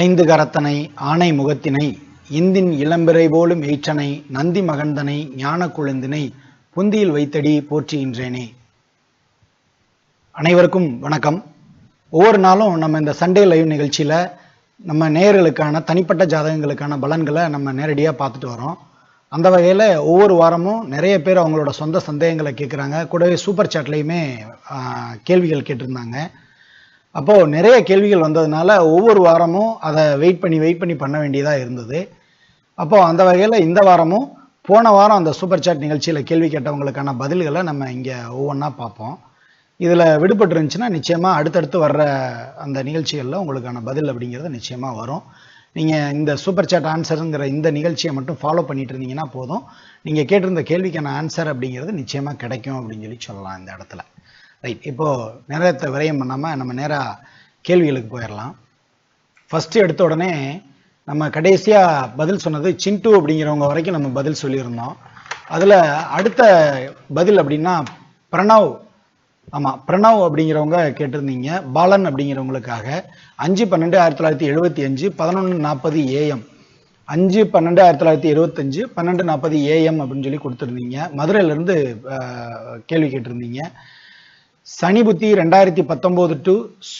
ஐந்து கரத்தனை ஆனை முகத்தினை இந்தின் இளம்பிறை போலும் ஈற்றனை நந்தி மகந்தனை ஞான குழந்தினை புந்தியில் வைத்தடி போற்றுகின்றேனே. அனைவருக்கும் வணக்கம். ஒவ்வொரு நாளும் நம்ம இந்த சண்டே லைவ் நிகழ்ச்சியில் நம்ம நேயர்களுக்கான தனிப்பட்ட ஜாதகங்களுக்கான பலன்களை நம்ம நேரடியாக பார்த்துட்டு வரோம். அந்த வகையில் ஒவ்வொரு வாரமும் நிறைய பேர் அவங்களோட சொந்த சந்தேகங்களை கேட்குறாங்க. கூடவே சூப்பர் சாட்லேயுமே கேள்விகள் கேட்டிருந்தாங்க. அப்போது நிறைய கேள்விகள் வந்ததுனால ஒவ்வொரு வாரமும் அதை வெயிட் பண்ணி பண்ண வேண்டியதாக இருந்தது. அப்போது அந்த வகையில் இந்த வாரமும் போன வாரம் அந்த சூப்பர் சாட் நிகழ்ச்சியில் கேள்வி கேட்டவங்களுக்கான பதில்களை நம்ம இங்கே ஒவ்வொன்றா பார்ப்போம். இதில் விடுபட்டு இருந்துச்சுன்னா நிச்சயமாக அடுத்தடுத்து வர்ற அந்த நிகழ்ச்சிகளில் உங்களுக்கான பதில் அப்படிங்கிறது நிச்சயமாக வரும். நீங்கள் இந்த சூப்பர் சாட் ஆன்சருங்கிற இந்த நிகழ்ச்சியை மட்டும் ஃபாலோ பண்ணிட்டு இருந்தீங்கன்னா போதும், நீங்கள் கேட்டிருந்த கேள்விக்கான ஆன்சர் அப்படிங்கிறது நிச்சயமாக கிடைக்கும் அப்படின்னு சொல்லலாம் இந்த இடத்துல. ரைட், இப்போது நேரத்தை விரயம் பண்ணாமல் நம்ம நேராக கேள்விகளுக்கு போயிடலாம். ஃபஸ்ட்டு எடுத்த உடனே நம்ம கடைசியாக பதில் சொன்னது சிண்டு அப்படிங்கிறவங்க வரைக்கும் நம்ம பதில் சொல்லியிருந்தோம். அதில் அடுத்த பதில் அப்படின்னா பிரணவ். ஆமாம், பிரணவ் அப்படிங்கிறவங்க கேட்டிருந்தீங்க. பாலன் அப்படிங்கிறவங்களுக்காக 5/12/1975 11:40 AM 5/12/1975 12:40 AM அப்படின்னு சொல்லி கொடுத்துருந்தீங்க. மதுரையிலேருந்து கேள்வி கேட்டிருந்தீங்க. சனி புத்தி 2019 டு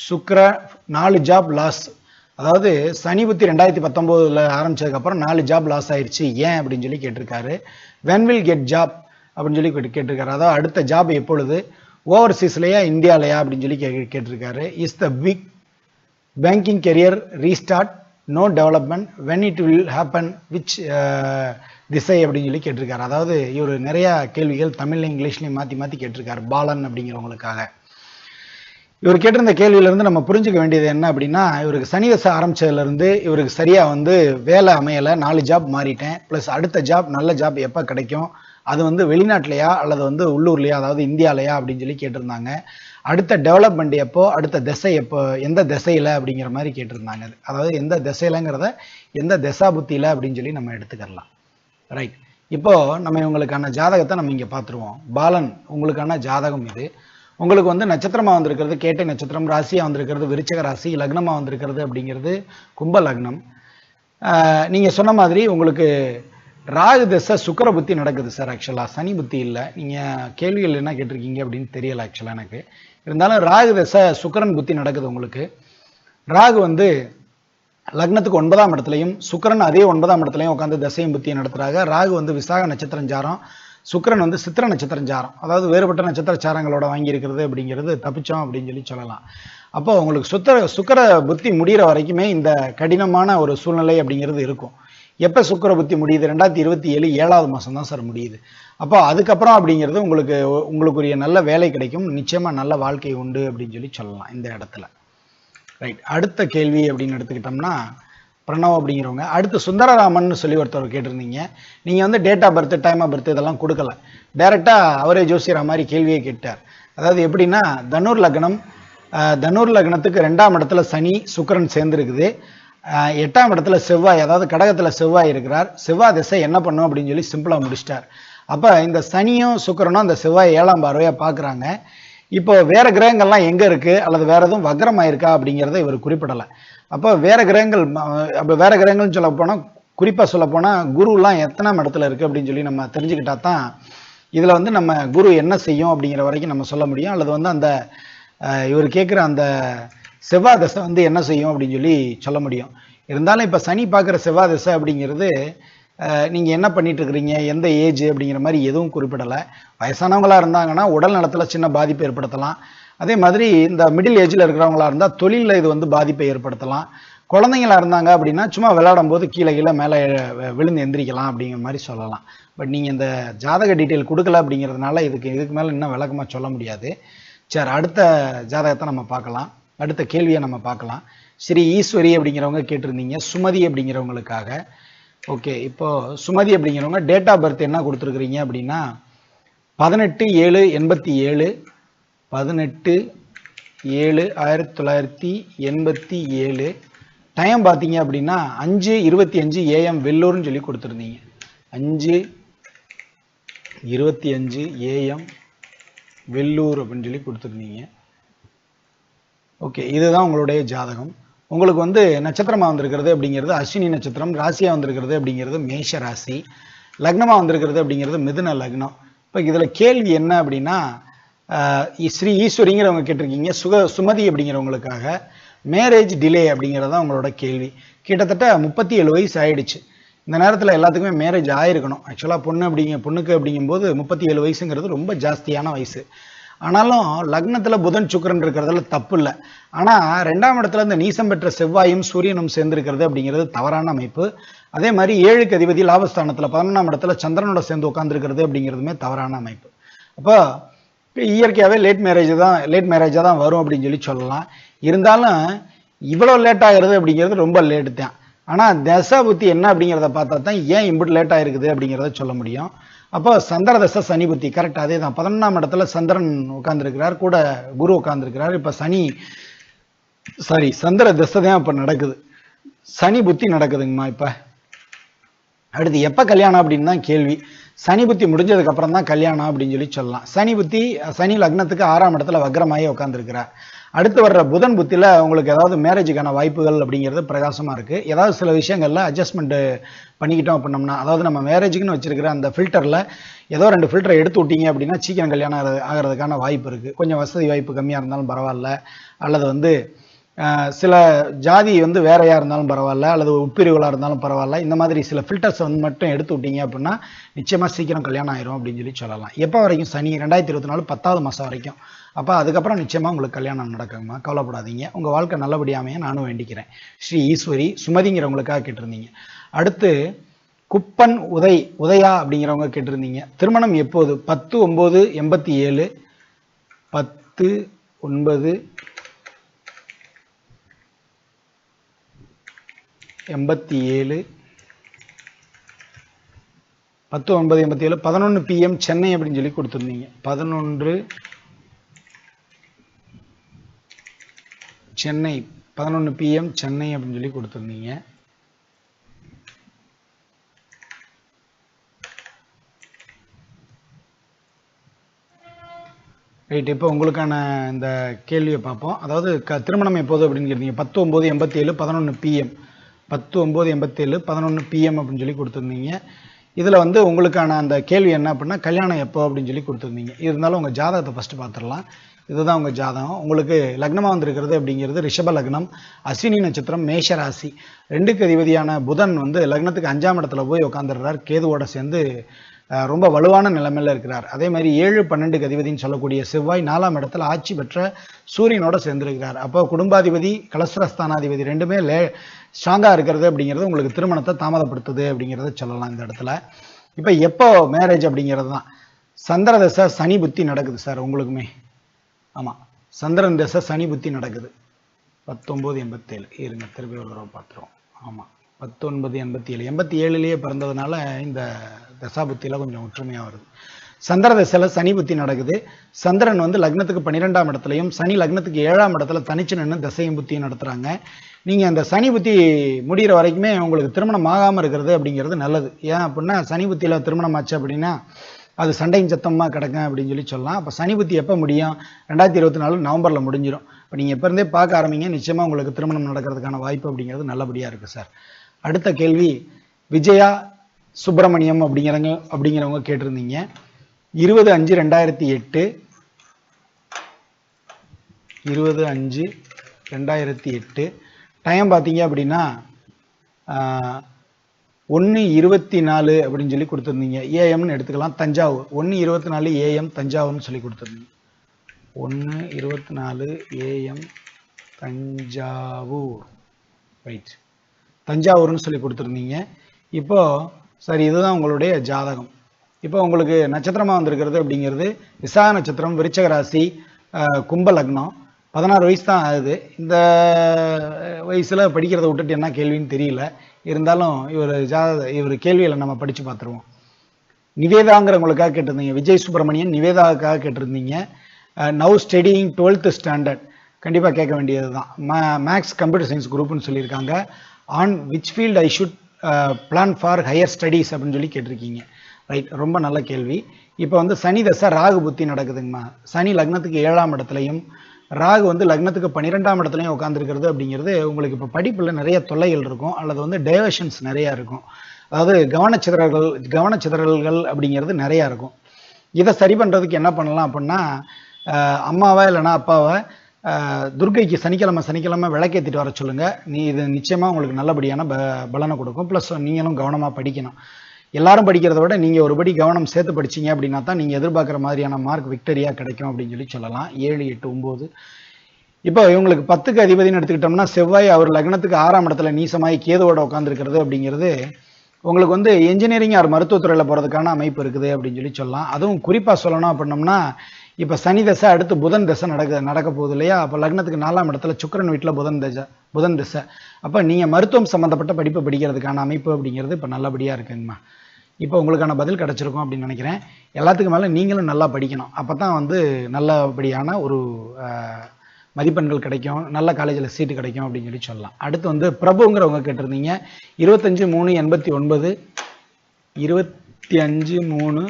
சுக்ர 4 ஜாப் லாஸ். அதாவது சனி புத்தி 2019 ஆரம்பிச்சதுக்கப்புறம் 4 ஜாப் லாஸ் ஆயிடுச்சு, ஏன் அப்படின்னு சொல்லி கேட்டிருக்காரு. வென் வில் கெட் ஜாப் அப்படின்னு சொல்லி கேட்டிருக்காரு. அதாவது அடுத்த ஜாப் எப்பொழுது, ஓவர்சீஸ்லையா இந்தியாலையா அப்படின்னு சொல்லி கேட்டிருக்காரு. Is the big banking career restart, no development, when it will happen, which திசை அப்படின்னு சொல்லி கேட்டிருக்காரு. அதாவது இவர் நிறைய கேள்விகள் தமிழ்ல இங்கிலீஷ்லையும் மாற்றி கேட்டிருக்காரு பாலன் அப்படிங்கிறவங்களுக்காக. இவர் கேட்டிருந்த கேள்வியிலேருந்து நம்ம புரிஞ்சுக்க வேண்டியது என்ன அப்படின்னா, இவருக்கு சனி தசை ஆரம்பிச்சதுலேருந்து இவருக்கு சரியாக வேலை அமையலை, 4 ஜாப் மாறிட்டேன், ப்ளஸ் அடுத்த ஜாப் நல்ல ஜாப் எப்போ கிடைக்கும், அது வெளிநாட்டிலையா அல்லது உள்ளூர்லையா, அதாவது இந்தியாலையா அப்படின்னு சொல்லி கேட்டிருந்தாங்க. அடுத்த டெவலப்மெண்ட் எப்போ, அடுத்த திசை எப்போ, எந்த திசையில் அப்படிங்கிற மாதிரி கேட்டிருந்தாங்க. அதாவது எந்த திசையிலங்கிறத எந்த திசா புத்தியில் அப்படின்னு சொல்லி நம்ம எடுத்துக்கலாம். ரைட், இப்போ நம்ம இவங்களுக்கான ஜாதகத்தை நம்ம இங்கே பார்த்துருவோம். பாலன், உங்களுக்கான ஜாதகம் இது. உங்களுக்கு நட்சத்திரமாக வந்திருக்கிறது கேட்டை நட்சத்திரம், ராசியாக வந்திருக்கிறது விருச்சக ராசி, லக்னமாக வந்திருக்கிறது அப்படிங்கிறது கும்ப லக்னம். நீங்கள் சொன்ன மாதிரி உங்களுக்கு ராகு தசை சுக்கிர புத்தி நடக்குது சார். ஆக்சுவலாக சனி புத்தி இல்லை. நீங்கள் கேள்விகள் என்ன கேட்டிருக்கீங்க அப்படின்னு தெரியல ஆக்சுவலாக எனக்கு. இருந்தாலும் ராகு தசை சுக்கிரன் புத்தி நடக்குது உங்களுக்கு. ராகு லக்னத்துக்கு 9ஆம் இடத்துலையும் சுக்கிரன் அதே 9ஆம் இடத்துலையும் உட்காந்து தசையும் புத்தியை நடத்துகிறாங்க. ராகு விசாக நட்சத்திரம் சாரம், சுக்கிரன் சித்திர நட்சத்திரம் சாரம். அதாவது வேறுபட்ட நட்சத்திர சாரங்களோட வாங்கியிருக்கிறது அப்படிங்கிறது தப்பிச்சோம் அப்படின்னு சொல்லலாம். அப்போ உங்களுக்கு சுக்கிர புத்தி முடிகிற வரைக்குமே இந்த கடினமான ஒரு சூழ்நிலை அப்படிங்கிறது இருக்கும். எப்போ சுக்கிர புத்தி முடியுது, 2027 7வது மாதம் தான் சார் முடியுது. அப்போ அதுக்கப்புறம் அப்படிங்கிறது உங்களுக்குரிய நல்ல வேலை கிடைக்கும், நிச்சயமாக நல்ல வாழ்க்கை உண்டு அப்படின்னு சொல்லலாம் இந்த இடத்துல. ரைட், அடுத்த கேள்வி அப்படின்னு எடுத்துக்கிட்டோம்னா பிரணவ் அப்படிங்கிறவங்க. அடுத்து சுந்தரராமன் சொல்லி ஒருத்தர் கேட்டிருந்தீங்க. நீங்கள் date of birth, time of birth இதெல்லாம் கொடுக்கல, டைரெக்டாக அவரே ஜோசியரா மாதிரி கேள்வியை கேட்டார். அதாவது எப்படின்னா, தனுர் லக்னம், தனுர் லக்னத்துக்கு 2ஆம் இடத்துல சனி சுக்கிரன் சேர்ந்துருக்குது, 8ஆம் இடத்துல செவ்வாய், அதாவது கடகத்தில் செவ்வாய் இருக்கிறார். செவ்வாய் திசை என்ன பண்ணும் அப்படின்னு சொல்லி சிம்பிளாக முடிச்சிட்டார். அப்போ இந்த சனியும் சுக்கிரனும் அந்த செவ்வாய் 7ஆம் பார்வையாக பார்க்குறாங்க. இப்போ வேற கிரகங்கள்லாம் எங்கே இருக்குது அல்லது வேற எதுவும் வக்ரமாயிருக்கா அப்படிங்கிறத இவர் குறிப்பிடலை. அப்போ வேற கிரகங்கள்னு சொல்ல போனால், குறிப்பாக சொல்ல போனால் குருலாம் எத்தனாம் இடத்துல இருக்குது அப்படின்னு சொல்லி நம்ம தெரிஞ்சுக்கிட்டா தான் இதில் நம்ம குரு என்ன செய்யும் அப்படிங்கிற வரைக்கும் நம்ம சொல்ல முடியும். அல்லது அந்த இவர் கேட்குற அந்த செவ்வாய் தசை என்ன செய்யும் அப்படின்னு சொல்லி சொல்ல முடியும். இருந்தாலும் இப்போ சனி பார்க்குற செவ்வாய் தசை அப்படிங்கிறது நீங்கள் என்ன பண்ணிட்டு இருக்கிறீங்க, எந்த ஏஜ் அப்படிங்கிற மாதிரி எதுவும் குறிப்பிடலை. வயசானவங்களாக இருந்தாங்கன்னா உடல் நலத்தில் சின்ன பாதிப்பை ஏற்படுத்தலாம். அதே மாதிரி இந்த மிடில் ஏஜில் இருக்கிறவங்களா இருந்தால் தொழிலில் இது பாதிப்பை ஏற்படுத்தலாம். குழந்தைங்களா இருந்தாங்க அப்படின்னா சும்மா விளையாடும் போது கீழே மேலே விழுந்து எந்திரிக்கலாம் அப்படிங்கிற மாதிரி சொல்லலாம். பட் நீங்கள் இந்த ஜாதக டீட்டெயில் கொடுக்கல அப்படிங்கிறதுனால இதுக்கு மேலே இன்னும் விளக்கமாக சொல்ல முடியாது. சரி, அடுத்த ஜாதகத்தை நம்ம பார்க்கலாம், அடுத்த கேள்வியை நம்ம பார்க்கலாம். ஸ்ரீ ஈஸ்வரி அப்படிங்கிறவங்க கேட்டிருந்தீங்க சுமதி அப்படிங்கிறவங்களுக்காக. ஓகே, இப்போ சுமதி அப்படிங்கிறவங்க டேட் ஆஃப் பர்த் என்ன கொடுத்துருக்குறீங்க அப்படின்னா 18/7/87 18/7/1987. டைம் பார்த்தீங்க அப்படின்னா 5:25 AM வெள்ளூர்னு சொல்லி கொடுத்துருந்தீங்க. 5:25 AM வெள்ளூர் அப்படின்னு சொல்லி கொடுத்துருந்தீங்க. ஓகே, இதுதான் உங்களுடைய ஜாதகம். உங்களுக்கு வந்து நட்சத்திரமா வந்திருக்கிறது அப்படிங்கிறது அஸ்வினி நட்சத்திரம், ராசியா வந்திருக்கிறது அப்படிங்கிறது மேஷ ராசி, லக்னமா வந்திருக்கிறது அப்படிங்கிறது மிதுன லக்னம். இப்போ இதுல கேள்வி என்ன அப்படின்னா, ஸ்ரீ ஈஸ்வரிங்கிறவங்க கேட்டிருக்கீங்க. சுமதி அப்படிங்கிறவங்களுக்காக மேரேஜ் டிலே அப்படிங்கிறது தான் உங்களோட கேள்வி. கிட்டத்தட்ட 37 வயசு ஆயிடுச்சு. இந்த நேரத்தில் எல்லாத்துக்குமே மேரேஜ் ஆயிருக்கணும். ஆக்சுவலாக பொண்ணுக்கு அப்படிங்கும்போது 37 வயசுங்கிறது ரொம்ப ஜாஸ்தியான வயசு. ஆனாலும் லக்னத்தில் புதன் சுக்கிரன் இருக்கிறதுல தப்பு இல்லை. ஆனால் 2ஆம் இடத்துல இந்த நீசம் பெற்ற செவ்வாயும் சூரியனும் சேர்ந்திருக்கிறது அப்படிங்கிறது தவறான அமைப்பு. அதே மாதிரி 7க்கு அதிபதி லாபஸ்தானத்தில் 11ஆம் இடத்துல சந்திரனோட சேர்ந்து உட்காந்துருக்கிறது அப்படிங்கிறதுமே தவறான அமைப்பு. அப்போ இயற்கையாகவே லேட் மேரேஜாக தான் வரும் அப்படின்னு சொல்லலாம். இருந்தாலும் இவ்வளோ லேட் ஆகிறது அப்படிங்கிறது ரொம்ப லேட்டு தான். ஆனால் தசா புத்தி என்ன அப்படிங்கிறத பார்த்தா தான் ஏன் இம்புட்டு லேட் ஆகிருக்குது அப்படிங்கிறத சொல்ல முடியும். அப்போ சந்திர தசை சனி புத்தி கரெக்ட் அதே தான். 11ஆம் இடத்துல சந்திரன் உட்காந்துருக்கிறார், கூட குரு உட்காந்துருக்கிறார். இப்போ சந்திர தசை தான் இப்போ நடக்குது, சனி புத்தி நடக்குதுங்கம்மா. இப்போ அடுத்து எப்போ கல்யாணம் அப்படின்னு தான் கேள்வி. சனி புத்தி முடிஞ்சதுக்கு அப்புறம் தான் கல்யாணம் அப்படின்னு சொல்லலாம். சனி லக்னத்துக்கு 6ஆம் இடத்துல வக்ரமாயே உட்காந்துருக்கிறார். அடுத்து வர்ற புதன் புத்தியில் உங்களுக்கு ஏதாவது மேரேஜுக்கான வாய்ப்புகள் அப்படிங்கிறது பிரகாசமாக இருக்குது. ஏதாவது சில விஷயங்களில் அட்ஜஸ்ட்மெண்ட் பண்ணிக்கிட்டோம் அப்படின்னோம்னா, அதாவது நம்ம மேரேஜுக்குன்னு வச்சிருக்கிற அந்த ஃபில்டரில் ஏதோ 2 ஃபில்டரை எடுத்து விட்டீங்க அப்படின்னா சீக்கிரம் கல்யாணம் ஆகிறதுக்கான வாய்ப்பு இருக்குது. கொஞ்சம் வசதி வாய்ப்பு கம்மியாக இருந்தாலும் பரவாயில்ல, அல்லது வந்து சில ஜாதி வந்து வேறையாக இருந்தாலும் பரவாயில்ல, அல்லது உட்பிரிவுகளாக இருந்தாலும் பரவாயில்ல, இந்த மாதிரி சில ஃபில்டர்ஸை வந்து மட்டும் எடுத்து விட்டீங்க அப்படின்னா நிச்சயமாக சீக்கிரம் கல்யாணம் ஆயிரும் அப்படின்னு சொல்லலாம். எப்போ வரைக்கும்? சனி 2024 10வது மாதம் வரைக்கும். அப்போ அதுக்கப்புறம் நிச்சயமாக உங்களுக்கு கல்யாணம் நடக்குங்கம்மா, கவலைப்படாதீங்க. உங்கள் வாழ்க்கை நல்லபடியாமைய நானும் வேண்டிக்கிறேன். ஸ்ரீ ஈஸ்வரி சுமதிங்கிறவங்களுக்காக கேட்டிருந்தீங்க. அடுத்து குப்பன் உதயா அப்படிங்கிறவங்க கேட்டிருந்தீங்க. திருமணம் எப்போது? 10/9/87 10/9/87 10/9/87 11 PM சென்னை அப்படின்னு சொல்லி கொடுத்துருந்தீங்க. 11 சென்னை 11 PM சென்னை அப்படின்னு சொல்லி கொடுத்துருந்தீங்க. ரைட். இப்போ உங்களுக்கான இந்த கேள்வியை பார்ப்போம். அதாவது திருமணம் எப்போது அப்படின்னு கேட்டீங்க. 10/9/87 11 PM 10/9/87 11 PM அப்படின்னு சொல்லி கொடுத்துருந்தீங்க. இதில் வந்து உங்களுக்கான அந்த கேள்வி என்ன அப்படின்னா கல்யாணம் எப்போ அப்படின்னு சொல்லி கொடுத்துருந்தீங்க. இருந்தாலும் உங்கள் ஜாதகத்தை ஃபஸ்ட்டு பார்த்துடலாம். இதுதான் உங்கள் ஜாதகம். உங்களுக்கு லக்னமாக வந்திருக்கிறது அப்படிங்கிறது ரிஷப லக்னம், அஸ்வினி நட்சத்திரம், மேஷ ராசி. 2க்கு அதிபதியான புதன் வந்து லக்னத்துக்கு 5ஆம் இடத்துல போய் உட்காந்துடுறார், கேதுவோட சேர்ந்து ரொம்ப வலுவான நிலைமையில் இருக்கிறார். அதே மாதிரி 7-12க்கு அதிபதினு சொல்லக்கூடிய செவ்வாய் 4ஆம் இடத்துல ஆட்சி பெற்ற சூரியனோட சேர்ந்திருக்கிறார். அப்போ குடும்பாதிபதி கலஸ்திரஸ்தானாதிபதி ரெண்டுமே ஸ்ட்ராங்காக இருக்கிறது அப்படிங்கிறது உங்களுக்கு திருமணத்தை தாமதப்படுத்துது அப்படிங்கிறத சொல்லலாம் இந்த இடத்துல. இப்போ எப்போ மேரேஜ் அப்படிங்கிறது தான். சந்திர தசை சனி புத்தி நடக்குது சார் உங்களுக்குமே. ஆமாம், சந்திரன் தசை சனி புத்தி நடக்குது. 19/87 இருங்க திருப்பி ஒரு தடவை பார்த்துருவோம். ஆமாம், 19/87 87லேயே பிறந்ததுனால இந்த தசா புத்தியில் கொஞ்சம் ஒற்றுமையாக வருது. சந்திர தசையில் சனி புத்தி நடக்குது. சந்திரன் வந்து லக்னத்துக்கு 12ஆம் இடத்துலையும் சனி லக்னத்துக்கு 7ஆம் இடத்துல தனிச்சு நின்று தசையும் புத்தியும் நடத்துகிறாங்க. நீங்கள் அந்த சனி புத்தி முடிகிற வரைக்குமே உங்களுக்கு திருமணம் ஆகாமல் இருக்கிறது அப்படிங்கிறது நல்லது. ஏன் அப்படின்னா சனி புத்தியில் திருமணம் ஆச்சு அப்படின்னா அது சண்டையும் சத்தமாக கிடக்கும் அப்படின்னு சொல்லலாம். அப்போ சனி புத்தி எப்போ முடியும்? 2024 நவம்பரில் முடிஞ்சிடும். இப்போ நீங்கள் எப்போ இருந்தே பார்க்க ஆரம்பிங்க, நிச்சயமாக உங்களுக்கு திருமணம் நடக்கிறதுக்கான வாய்ப்பு அப்படிங்கிறது நல்லபடியாக இருக்குது சார். அடுத்த கேள்வி விஜயா சுப்பிரமணியம் அப்படிங்கிறவங்க கேட்டிருந்தீங்க. 20/5/2008 20/5/2008 டைம் பார்த்தீங்க அப்படின்னா 1:24 அப்படின்னு சொல்லி கொடுத்துருந்தீங்க. ஏஎம்னு எடுத்துக்கலாம். தஞ்சாவூர் 1:24 AM தஞ்சாவூர்னு சொல்லி கொடுத்துருந்தீங்க. 1:24 AM தஞ்சாவூர். ரைட், தஞ்சாவூர்னு சொல்லி கொடுத்துருந்தீங்க. இப்போ சரி, இதுதான் உங்களுடைய ஜாதகம். இப்போ உங்களுக்கு நட்சத்திரமாக வந்திருக்கிறது அப்படிங்கிறது விசாக நட்சத்திரம், விருச்சக ராசி, கும்ப லக்னம். 16 வயசு தான் ஆகுது. இந்த வயசில் படிக்கிறத விட்டுட்டு என்ன கேள்வின்னு தெரியல. இருந்தாலும் இவர் கேள்வியில் நம்ம படித்து பார்த்துருவோம். நிவேதாங்கிறவங்களுக்காக கேட்டிருந்தீங்க. விஜய் சுப்பிரமணியன் நிவேதாவுக்காக கேட்டிருந்தீங்க. Now studying 12th standard. கண்டிப்பாக கேட்க வேண்டியது தான். மேக்ஸ் கம்ப்யூட்டர் சயின்ஸ் குரூப்னு சொல்லியிருக்காங்க. On which field I should plan for higher studies அப்படின்னு சொல்லி கேட்டிருக்கீங்க. ரைட், ரொம்ப நல்ல கேள்வி. இப்போ வந்து சனி தசை ராகு புத்தி நடக்குதுங்கம்மா. சனி லக்னத்துக்கு 7ஆம் இடத்துலையும் ராகு வந்து லக்னத்துக்கு 12ஆம் இடத்துலையும் உட்காந்துருக்கிறது அப்படிங்கிறது உங்களுக்கு இப்போ படிப்பில் நிறைய தொல்லைகள் இருக்கும், அல்லது வந்து டைவர்ஷன்ஸ் நிறையா இருக்கும். அதாவது கவனச்சிதறல்கள் அப்படிங்கிறது நிறையா இருக்கும். இதை சரி பண்ணுறதுக்கு என்ன பண்ணலாம் அப்படின்னா, அம்மாவை இல்லைனா அப்பாவை துர்க்கைக்கு சனிக்கிழமை விளக்கேற்றிட்டு வர சொல்லுங்கள். இது நிச்சயமாக உங்களுக்கு நல்லபடியான பலனை கொடுக்கும். ப்ளஸ் நீங்களும் கவனமாக படிக்கணும். எல்லாரும் படிக்கிறத விட நீங்கள் ஒருபடி கவனம் சேர்த்து படிச்சீங்க அப்படின்னா தான் நீங்கள் எதிர்பார்க்குற மாதிரியான மார்க் விக்டரியாக கிடைக்கும் அப்படின்னு சொல்லலாம். 7, 8, 9. இப்போ இவங்களுக்கு 10க்கு அதிபதினு எடுத்துக்கிட்டோம்னா செவ்வாய் அவர் லக்னத்துக்கு 6ஆம் இடத்துல நீசமாகி கேதுவோட உட்காந்துருக்கிறது அப்படிங்கிறது உங்களுக்கு வந்து என்ஜினியரிங் ஆர் மருத்துவத்துறையில் போகிறதுக்கான அமைப்பு இருக்குது அப்படின்னு சொல்லலாம். அதுவும் குறிப்பாக சொல்லணும் அப்படின்னோம்னா, இப்போ சனி தசை அடுத்து புதன் தசை நடக்க போகுது இல்லையா? அப்போ லக்னத்துக்கு 4ஆம் இடத்துல சுக்கிரன் வீட்டில் புதன் தசை. அப்போ நீங்கள் மருத்துவம் சம்மந்தப்பட்ட படிப்பு படிக்கிறதுக்கான அமைப்பு அப்படிங்கிறது இப்போ நல்லபடியாக இருக்குங்கம்மா. இப்போ உங்களுக்கான பதில் கிடச்சிருக்கும் அப்படின்னு நினைக்கிறேன். எல்லாத்துக்கும் மேலே நீங்களும் நல்லா படிக்கணும். அப்போ தான் வந்து நல்லபடியான ஒரு மதிப்பெண்கள் கிடைக்கும், நல்ல காலேஜில் சீட்டு கிடைக்கும் அப்படின்னு சொல்லலாம். அடுத்து வந்து பிரபுங்கிறவங்க கேட்டிருந்தீங்க. 25/3/89,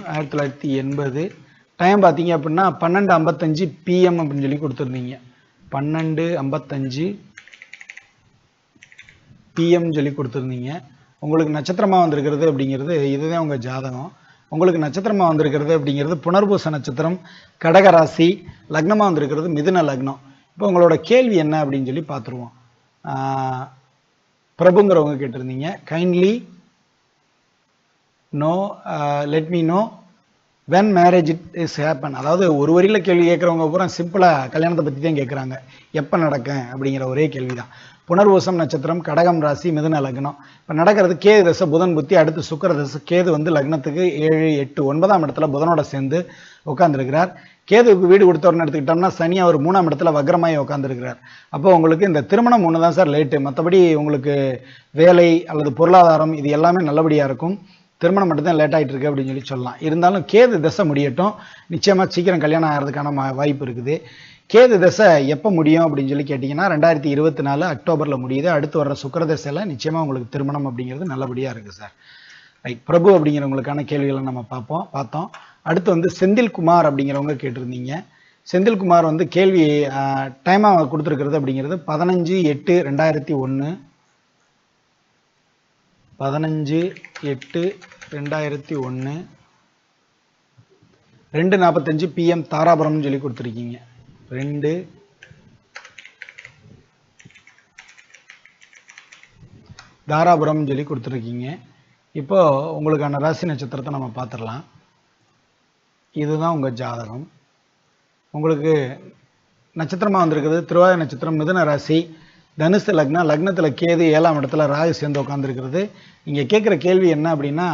25/3/1980. டைம் பார்த்தீங்க அப்படின்னா 12:55 PM அப்படின்னு சொல்லி கொடுத்துருந்தீங்க. 12:55 PM சொல்லி கொடுத்துருந்தீங்க. உங்களுக்கு நட்சத்திரமாக வந்திருக்கிறது அப்படிங்கிறது இதுதான் உங்கள் ஜாதகம். உங்களுக்கு நட்சத்திரமாக வந்திருக்கிறது அப்படிங்கிறது புனர்பூச நட்சத்திரம், கடகராசி, லக்னமாக வந்திருக்கிறது மிதுன லக்னம். இப்போ உங்களோட கேள்வி என்ன அப்படின்னு சொல்லி பார்த்துருவோம். பிரபுங்கிறவங்க கேட்டிருந்தீங்க. Kindly let me know when marriage is happen. அதாவது ஒரு வரியில் கேள்வி கேட்குறவங்க பூரா சிம்பிளாக கல்யாணத்தை பற்றி தான் கேட்குறாங்க. எப்போ நடக்கும் அப்படிங்கிற ஒரே கேள்வி தான். புனர்வூசம் நட்சத்திரம், கடகம் ராசி, மிதுன லக்னம். இப்போ நடக்கிறது கேது தசை, புதன் புத்தி, அடுத்து சுக்கிர தசை. கேது வந்து லக்னத்துக்கு 7, 8, 9ஆம் இடத்துல புதனோட சேர்ந்து உட்காந்துருக்கிறார். கேதுவுக்கு வீடு கொடுத்தவர்னு எடுத்துக்கிட்டோம்னா சனி அவர் 3ஆம் இடத்துல வக்ரமாயி உட்காந்துருக்கிறார். அப்போ உங்களுக்கு இந்த திருமணம் ஒன்று தான் சார் லேட்டு, மற்றபடி உங்களுக்கு வேலை அல்லது பொருளாதாரம் இது எல்லாமே நல்லபடியாக இருக்கும். திருமணம் மட்டும்தான் லேட் ஆகிட்டு இருக்கு அப்படின்னு சொல்லலாம். இருந்தாலும் கேது தசை முடியட்டும், நிச்சயமாக சீக்கிரம் கல்யாணம் ஆகிறதுக்கான வாய்ப்பு இருக்குது. கேது தசை எப்போ முடியும் அப்படின்னு சொல்லி கேட்டிங்கன்னா 2024 அக்டோபரில் முடியுது. அடுத்து வர்ற சுக்கிர தசையில் நிச்சயமாக உங்களுக்கு திருமணம் அப்படிங்கிறது நல்லபடியாக இருக்குது சார். ரைட். பிரபு அப்படிங்கிறவங்களுக்கான கேள்விகளை நம்ம பார்த்தோம். அடுத்து வந்து செந்தில்குமார் அப்படிங்கிறவங்க கேட்டிருந்தீங்க. செந்தில்குமார் வந்து கேள்வி டைமாக கொடுத்துருக்கிறது அப்படிங்கிறது 15/8/2001, 15/8/2001, 2:45 PM தாராபுரம்னு சொல்லி கொடுத்துருக்கீங்க. 2 தாராபுரம் சொல்லி கொடுத்துருக்கீங்க. இப்போ உங்களுக்கான ராசி நட்சத்திரத்தை நம்ம பார்த்துடலாம். இதுதான் உங்கள் ஜாதகம். உங்களுக்கு நட்சத்திரமாக வந்திருக்கிறது திருவாதிரை நட்சத்திரம், மிதுன ராசி, தனுசு லக்னம், லக்னத்தில் கேது, 7ஆம் இடத்துல ராகு சேர்ந்து உட்காந்துருக்கிறது. நீங்கள் கேட்குற கேள்வி என்ன அப்படின்னா,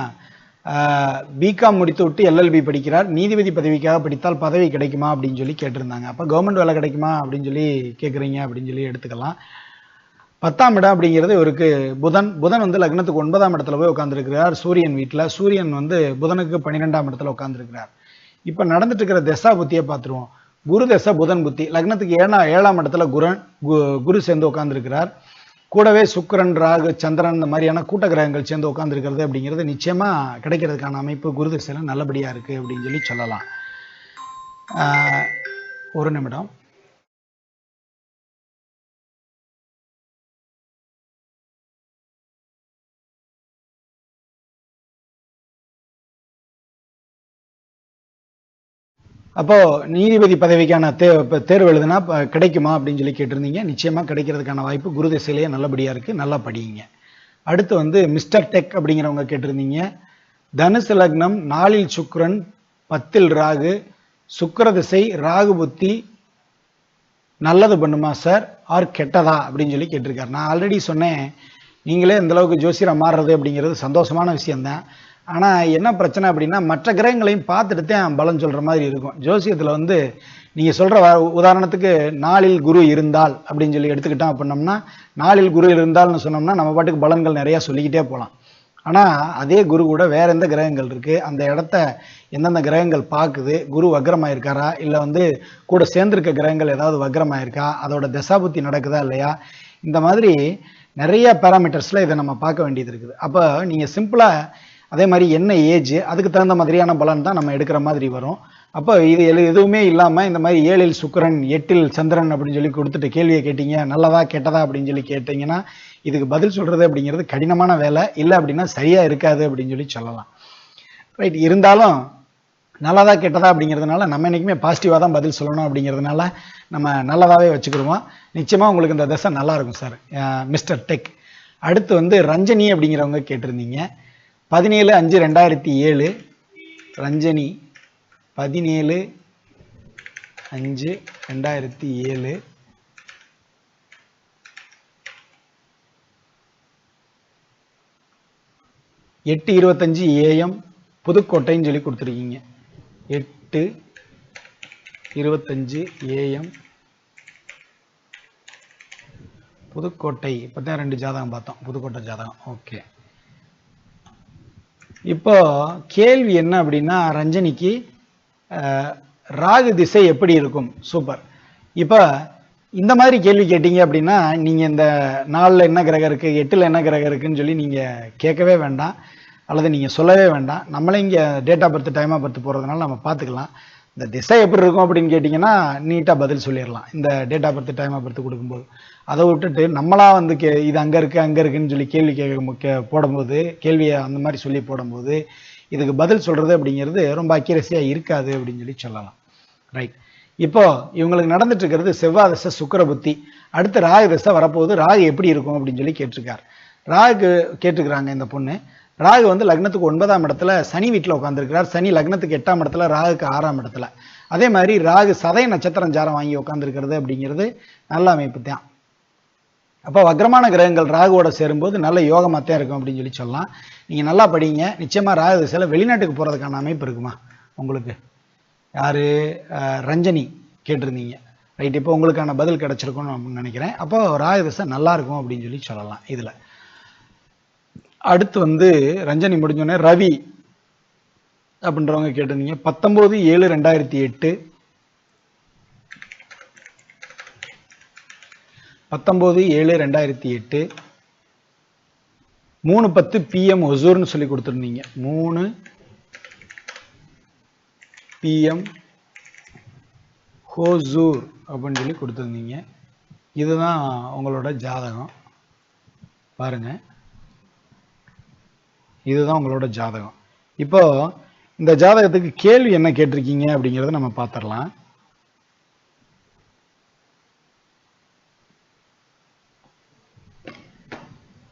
பிகாம் முடித்து விட்டு LLB படிக்கிறார், நீதிபதி பதவிக்காக படித்தால் பதவி கிடைக்குமா அப்படின்னு சொல்லி கேட்டிருந்தாங்க. அப்போ கவர்மெண்ட் வேலை கிடைக்குமா அப்படின்னு சொல்லி கேட்குறீங்க அப்படின்னு சொல்லி எடுத்துக்கலாம். 10ஆம் இடம் அப்படிங்கிறது இவருக்கு புதன் வந்து லக்னத்துக்கு 9ஆம் இடத்துல போய் உட்காந்துருக்கிறார் சூரியன் வீட்டில். சூரியன் வந்து புதனுக்கு 12ஆம் இடத்துல உட்காந்துருக்கிறார். இப்போ நடந்துட்டு இருக்கிற தசா புத்தியை பார்த்துருவோம். குரு தசை, புதன் புத்தி. லக்னத்துக்கு 7ஆம் இடத்துல குரு சேர்ந்து உட்காந்துருக்கிறார். கூடவே சுக்கிரன், ராகு, சந்திரன் இந்த மாதிரியான கூட்ட கிரகங்கள் சேர்ந்து உட்காந்துருக்கிறது அப்படிங்கிறது நிச்சயமா கிடைக்கிறதுக்கான அமைப்பு குரு திசையில நல்லபடியா இருக்கு அப்படின்னு சொல்லி சொல்லலாம். ஒரு நிமிடம். அப்போ நீதிபதி பதவிக்கான தேர்வு எழுதுனா கிடைக்குமா அப்படின்னு சொல்லி கேட்டிருந்தீங்க. நிச்சயமா கிடைக்கிறதுக்கான வாய்ப்பு குரு திசையிலேயே நல்லபடியா இருக்கு. நல்லா படிங்க. அடுத்து வந்து மிஸ்டர் டெக் அப்படிங்கிறவங்க கேட்டிருந்தீங்க. தனுசு லக்னம், 4இல் சுக்கிரன், 10இல் ராகு, சுக்கிர திசை, ராகு புத்தி நல்லது பண்ணுமா சார் ஆர் கெட்டதா அப்படின்னு சொல்லி கேட்டிருக்காரு. நான் ஆல்ரெடி சொன்னேன், நீங்களே இந்த அளவுக்கு ஜோசியரா மாறுறது அப்படிங்கிறது சந்தோஷமான விஷயம்தான். ஆனால் என்ன பிரச்சனை அப்படின்னா, மற்ற கிரகங்களையும் பார்த்துட்டு தான் பலன் சொல்கிற மாதிரி இருக்கும். ஜோசியத்தில் வந்து நீங்கள் சொல்கிற உதாரணத்துக்கு 4இல் குரு இருந்தால் அப்படின்னு சொல்லி எடுத்துக்கிட்டோம் அப்படின்னோம்னா, 4இல் குரு இருந்தால்னு சொன்னோம்னா நம்ம பாட்டுக்கு பலன்கள் நிறையா சொல்லிக்கிட்டே போகலாம். ஆனால் அதே குரு கூட வேற எந்த கிரகங்கள் இருக்குது, அந்த இடத்த எந்தெந்த கிரகங்கள் பார்க்குது, குரு வக்ரமாயிருக்காரா, இல்லை வந்து கூட சேர்ந்துருக்க கிரகங்கள் ஏதாவது வக்ரமாயிருக்கா, அதோட தசாபுத்தி நடக்குதா இல்லையா, இந்த மாதிரி நிறைய பேராமீட்டர்ஸில் இதை நம்ம பார்க்க வேண்டியது இருக்குது. அப்போ நீங்கள் சிம்பிளாக அதே மாதிரி என்ன ஏஜ், அதுக்கு தகுந்த மாதிரியான பலன் தான் நம்ம எடுக்கிற மாதிரி வரும். அப்போ இது எதுவுமே இல்லாமல் இந்த மாதிரி 7ல் சுக்கிரன் 8ல் சந்திரன் அப்படின்னு சொல்லி கொடுத்துட்டு கேள்வியை கேட்டீங்க, நல்லதா கெட்டதா அப்படின்னு சொல்லி கேட்டீங்கன்னா இதுக்கு பதில் சொல்றது அப்படிங்கிறது கடினமான வேலை. இல்லை அப்படின்னா சரியா இருக்காது அப்படின்னு சொல்லி சொல்லலாம். ரைட். இருந்தாலும் நல்லதா கெட்டதா அப்படிங்கிறதுனால நம்ம என்னைக்குமே பாசிட்டிவாக தான் பதில் சொல்லணும் அப்படிங்கிறதுனால நம்ம நல்லதாகவே வச்சுக்கிடுவோம். நிச்சயமாக உங்களுக்கு இந்த தசை நல்லா இருக்கும் சார் மிஸ்டர் டெக். அடுத்து வந்து ரஞ்சனி அப்படிங்கிறவங்க கேட்டிருந்தீங்க. 17/5/2007 ரஞ்சனி 17/5/2007 8:25 AM புதுக்கோட்டைன்னு சொல்லி கொடுத்துருக்கீங்க. 8:25 AM புதுக்கோட்டை. இப்போ தான் 2 ஜாதகம் பார்த்தோம், புதுக்கோட்டை ஜாதகம். ஓகே. இப்போ கேள்வி என்ன அப்படின்னா, ரஞ்சனிக்கு ராகு திசை எப்படி இருக்கும்? சூப்பர். இப்போ இந்த மாதிரி கேள்வி கேட்டீங்க அப்படின்னா நீங்கள் இந்த 4ல் என்ன கிரகம் இருக்குது, 8ல் என்ன கிரகம் இருக்குன்னு சொல்லி நீங்கள் கேட்கவே வேண்டாம், அல்லது நீங்கள் சொல்லவே வேண்டாம். நம்மளே இங்கே date of birth time of birth போகிறதுனால நம்ம பார்த்துக்கலாம். இந்த திசை எப்படி இருக்கும் அப்படின்னு கேட்டிங்கன்னா நீட்டாக பதில் சொல்லிடலாம் இந்த date of birth time of birth கொடுக்கும்போது. அதை விட்டுட்டு நம்மளா வந்து இது அங்கே இருக்குது அங்கே இருக்குன்னு சொல்லி கேள்வி போடும்போது, கேள்வியை அந்த மாதிரி சொல்லி போடும்போது இதுக்கு பதில் சொல்கிறது அப்படிங்கிறது ரொம்ப அக்யூரஸியாக இருக்காது அப்படின்னு சொல்லி சொல்லலாம். ரைட். இப்போ இவங்களுக்கு நடந்துட்டு இருக்கிறது செவ்வாய் தசை சுக்கிர புத்தி. அடுத்து ராகு தசை வரப்போகுது. ராகு எப்படி இருக்கும் அப்படின்னு சொல்லி கேட்டிருக்காரு. ராகு கேட்டுக்கிறாங்க இந்த பொண்ணு. ராகு வந்து லக்னத்துக்கு 9ஆம் இடத்துல சனி வீட்டில் உட்காந்துருக்கிறார். சனி லக்னத்துக்கு 8ஆம் இடத்துல, ராகுக்கு 6ஆம் இடத்துல. அதே மாதிரி ராகு சதய நட்சத்திரம் ஜாரம் வாங்கி உட்காந்துருக்கிறது அப்படிங்கிறது நல்ல அமைப்பு தான். அப்போ வக்ரமான கிரகங்கள் ராகுவோட சேரும்போது நல்ல யோகமாக தான் இருக்கும் அப்படின்னு சொல்லி சொல்லலாம். நீங்கள் நல்லா படிங்க. நிச்சயமாக ராகு திசையில் வெளிநாட்டுக்கு போகிறதுக்கான அமைப்பு இருக்குமா உங்களுக்கு? யார்? ரஞ்சனி கேட்டிருந்தீங்க. ரைட். இப்போ உங்களுக்கான பதில் கிடச்சிருக்கும்னு நினைக்கிறேன். அப்போ ராகு திசை நல்லா இருக்கும் அப்படின்னு சொல்லி சொல்லலாம். இதில் அடுத்து வந்து ரஞ்சனி முடிஞ்சோடனே ரவி அப்படின்றவங்க கேட்டிருந்தீங்க. 19/7/2008 19/7/2008 3:10 PM ஒசூர்னு சொல்லி கொடுத்துருந்தீங்க. 3 PM ஹோசூர் அப்படின்னு சொல்லி கொடுத்துருந்தீங்க. இதுதான் உங்களோட ஜாதகம். பாருங்க, இதுதான் உங்களோட ஜாதகம். இப்போ இந்த ஜாதகத்துக்கு கேள்வி என்ன கேட்டிருக்கீங்க அப்படிங்கிறத நம்ம பார்த்துடலாம்.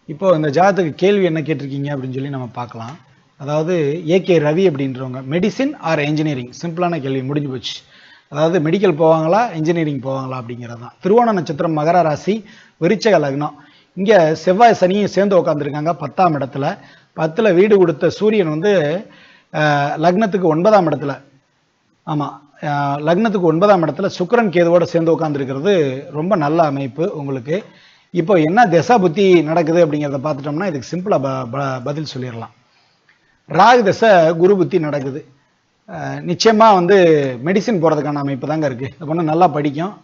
இப்போ இந்த ஜாதகத்துக்கு கேள்வி என்ன கேட்டிருக்கீங்க அப்படின்னு சொல்லி நம்ம பார்க்கலாம். அதாவது ஏகே ரவி அப்படின்றவங்க மெடிசின் ஆர் என்ஜினியரிங். சிம்பிளான கேள்வி, முடிஞ்சு போச்சு. அதாவது மெடிக்கல் போவாங்களா என்ஜினியரிங் போவாங்களா அப்படிங்கிறது தான். திருவோண நட்சத்திரம், மகர ராசி, விருச்சக லக்னம். இங்கே செவ்வாய் சனியும் சேர்ந்து உட்காந்துருக்காங்க 10ஆம் இடத்துல. 10ல் வீடு கொடுத்த சூரியன் வந்து லக்னத்துக்கு 9ஆம் இடத்துல. ஆமாம், லக்னத்துக்கு 9ஆம் இடத்துல சுக்கிரன் கேதுவோடு சேர்ந்து உட்காந்துருக்கிறது ரொம்ப நல்ல அமைப்பு உங்களுக்கு. இப்போ என்ன திசா புத்தி நடக்குது அப்படிங்கிறத பார்த்துட்டோம்னா இதுக்கு சிம்பிளாக பதில் சொல்லிடலாம். ராகு தசை குரு புத்தி நடக்குது. நிச்சயமாக வந்து மெடிசின் போகிறதுக்கான அமைப்பு தாங்க இருக்குது. இந்த பொண்ணு நல்லா படிக்கும்.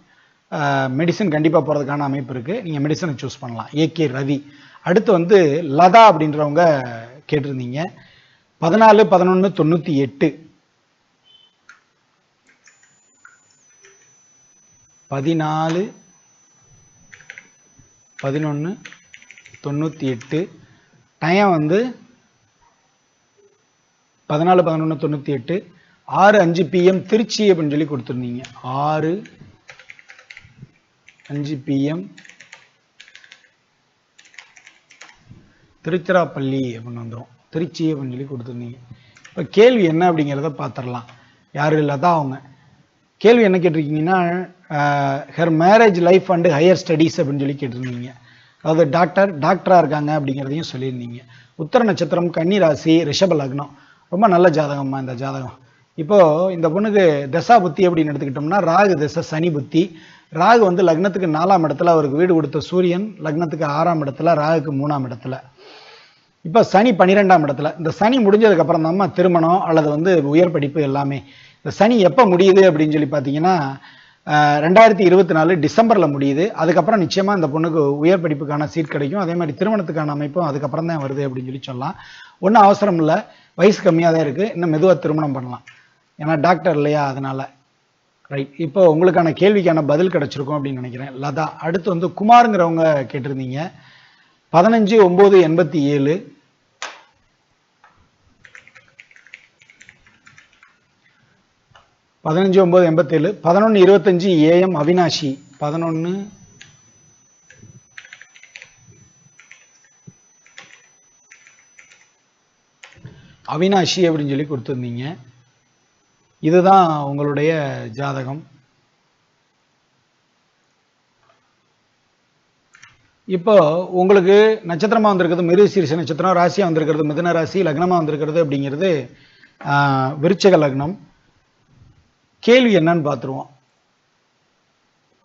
மெடிசின் கண்டிப்பாக போகிறதுக்கான அமைப்பு இருக்குது. நீங்கள் மெடிசனை சூஸ் பண்ணலாம். ஏகே ரவி. அடுத்து வந்து லதா அப்படின்றவங்க கேட்டிருந்தீங்க. 14/11/98 14/11/98 டைம் வந்து 14/11/98 6:05 PM திருச்சி அப்படின்னு சொல்லி கொடுத்துருந்தீங்க. 6:05 PM திருச்சிராப்பள்ளி அப்படின்னு வந்துடும். திருச்சி அப்படின்னு சொல்லி கொடுத்துருந்தீங்க. இப்போ கேள்வி என்ன அப்படிங்கிறத பார்த்துடலாம். யார்? லதா அவங்க. கேள்வி என்ன கேட்டிருக்கீங்கன்னா her marriage life and higher studies அப்படின்னு சொல்லி கேட்டிருந்தீங்க. அதாவது டாக்டராக இருக்காங்க அப்படிங்கிறதையும் சொல்லியிருந்தீங்க. உத்தர நட்சத்திரம், கன்னி ராசி, ரிஷப லக்னம். ரொம்ப நல்ல ஜாதகம்மா இந்த ஜாதகம். இப்போது இந்த பொண்ணுக்கு தசா புத்தி அப்படின்னு எடுத்துக்கிட்டோம்னா ராகு தசை சனி புத்தி. ராகு வந்து லக்னத்துக்கு 4ஆம் இடத்துல, அவருக்கு வீடு கொடுத்த சூரியன் லக்னத்துக்கு 6ஆம் இடத்துல, ராகுக்கு 3ஆம் இடத்துல. இப்போ சனி 12ஆம் இடத்துல. இந்த சனி முடிஞ்சதுக்கப்புறம் தான் திருமணம் அல்லது வந்து உயர் படிப்பு எல்லாமே. இந்த சனி எப்போ முடியுது அப்படின்னு சொல்லி பார்த்தீங்கன்னா 2024 டிசம்பரில் முடியுது. அதுக்கப்புறம் நிச்சயமாக இந்த பொண்ணுக்கு உயர் படிப்புக்கான சீட் கிடைக்கும். அதே மாதிரி திருமணத்துக்கான அமைப்பும் அதுக்கப்புறம் தான் வருது அப்படின்னு சொல்லி சொல்லலாம். ஒன்றும் அவசரம் இல்லை, வயசு கம்மியாக தான் இருக்குது, இன்னும் மெதுவாக திருமணம் பண்ணலாம். ஏன்னா டாக்டர் இல்லையா, அதனால. ரைட், இப்போ உங்களுக்கான கேள்விக்கான பதில் கிடைச்சிருக்கும் அப்படின்னு நினைக்கிறேன். லதா. அடுத்து வந்து குமாருங்கிறவங்க கேட்டிருந்தீங்க. 15/9/87, 15/9/87, 11:25 AM அவினாஷி. 11 அவினாஷி அப்படின்னு சொல்லி கொடுத்துருந்தீங்க. இதுதான் உங்களுடைய ஜாதகம். இப்போ உங்களுக்கு நட்சத்திரமா வந்திருக்கிறது மிருகசீரிஷ நட்சத்திரம், ராசியா வந்திருக்கிறது மிதுன ராசி, லக்னமா வந்திருக்கிறது அப்படிங்கிறது விருச்சிக லக்னம். கேள்வி என்னன்னு பார்த்துருவோம்.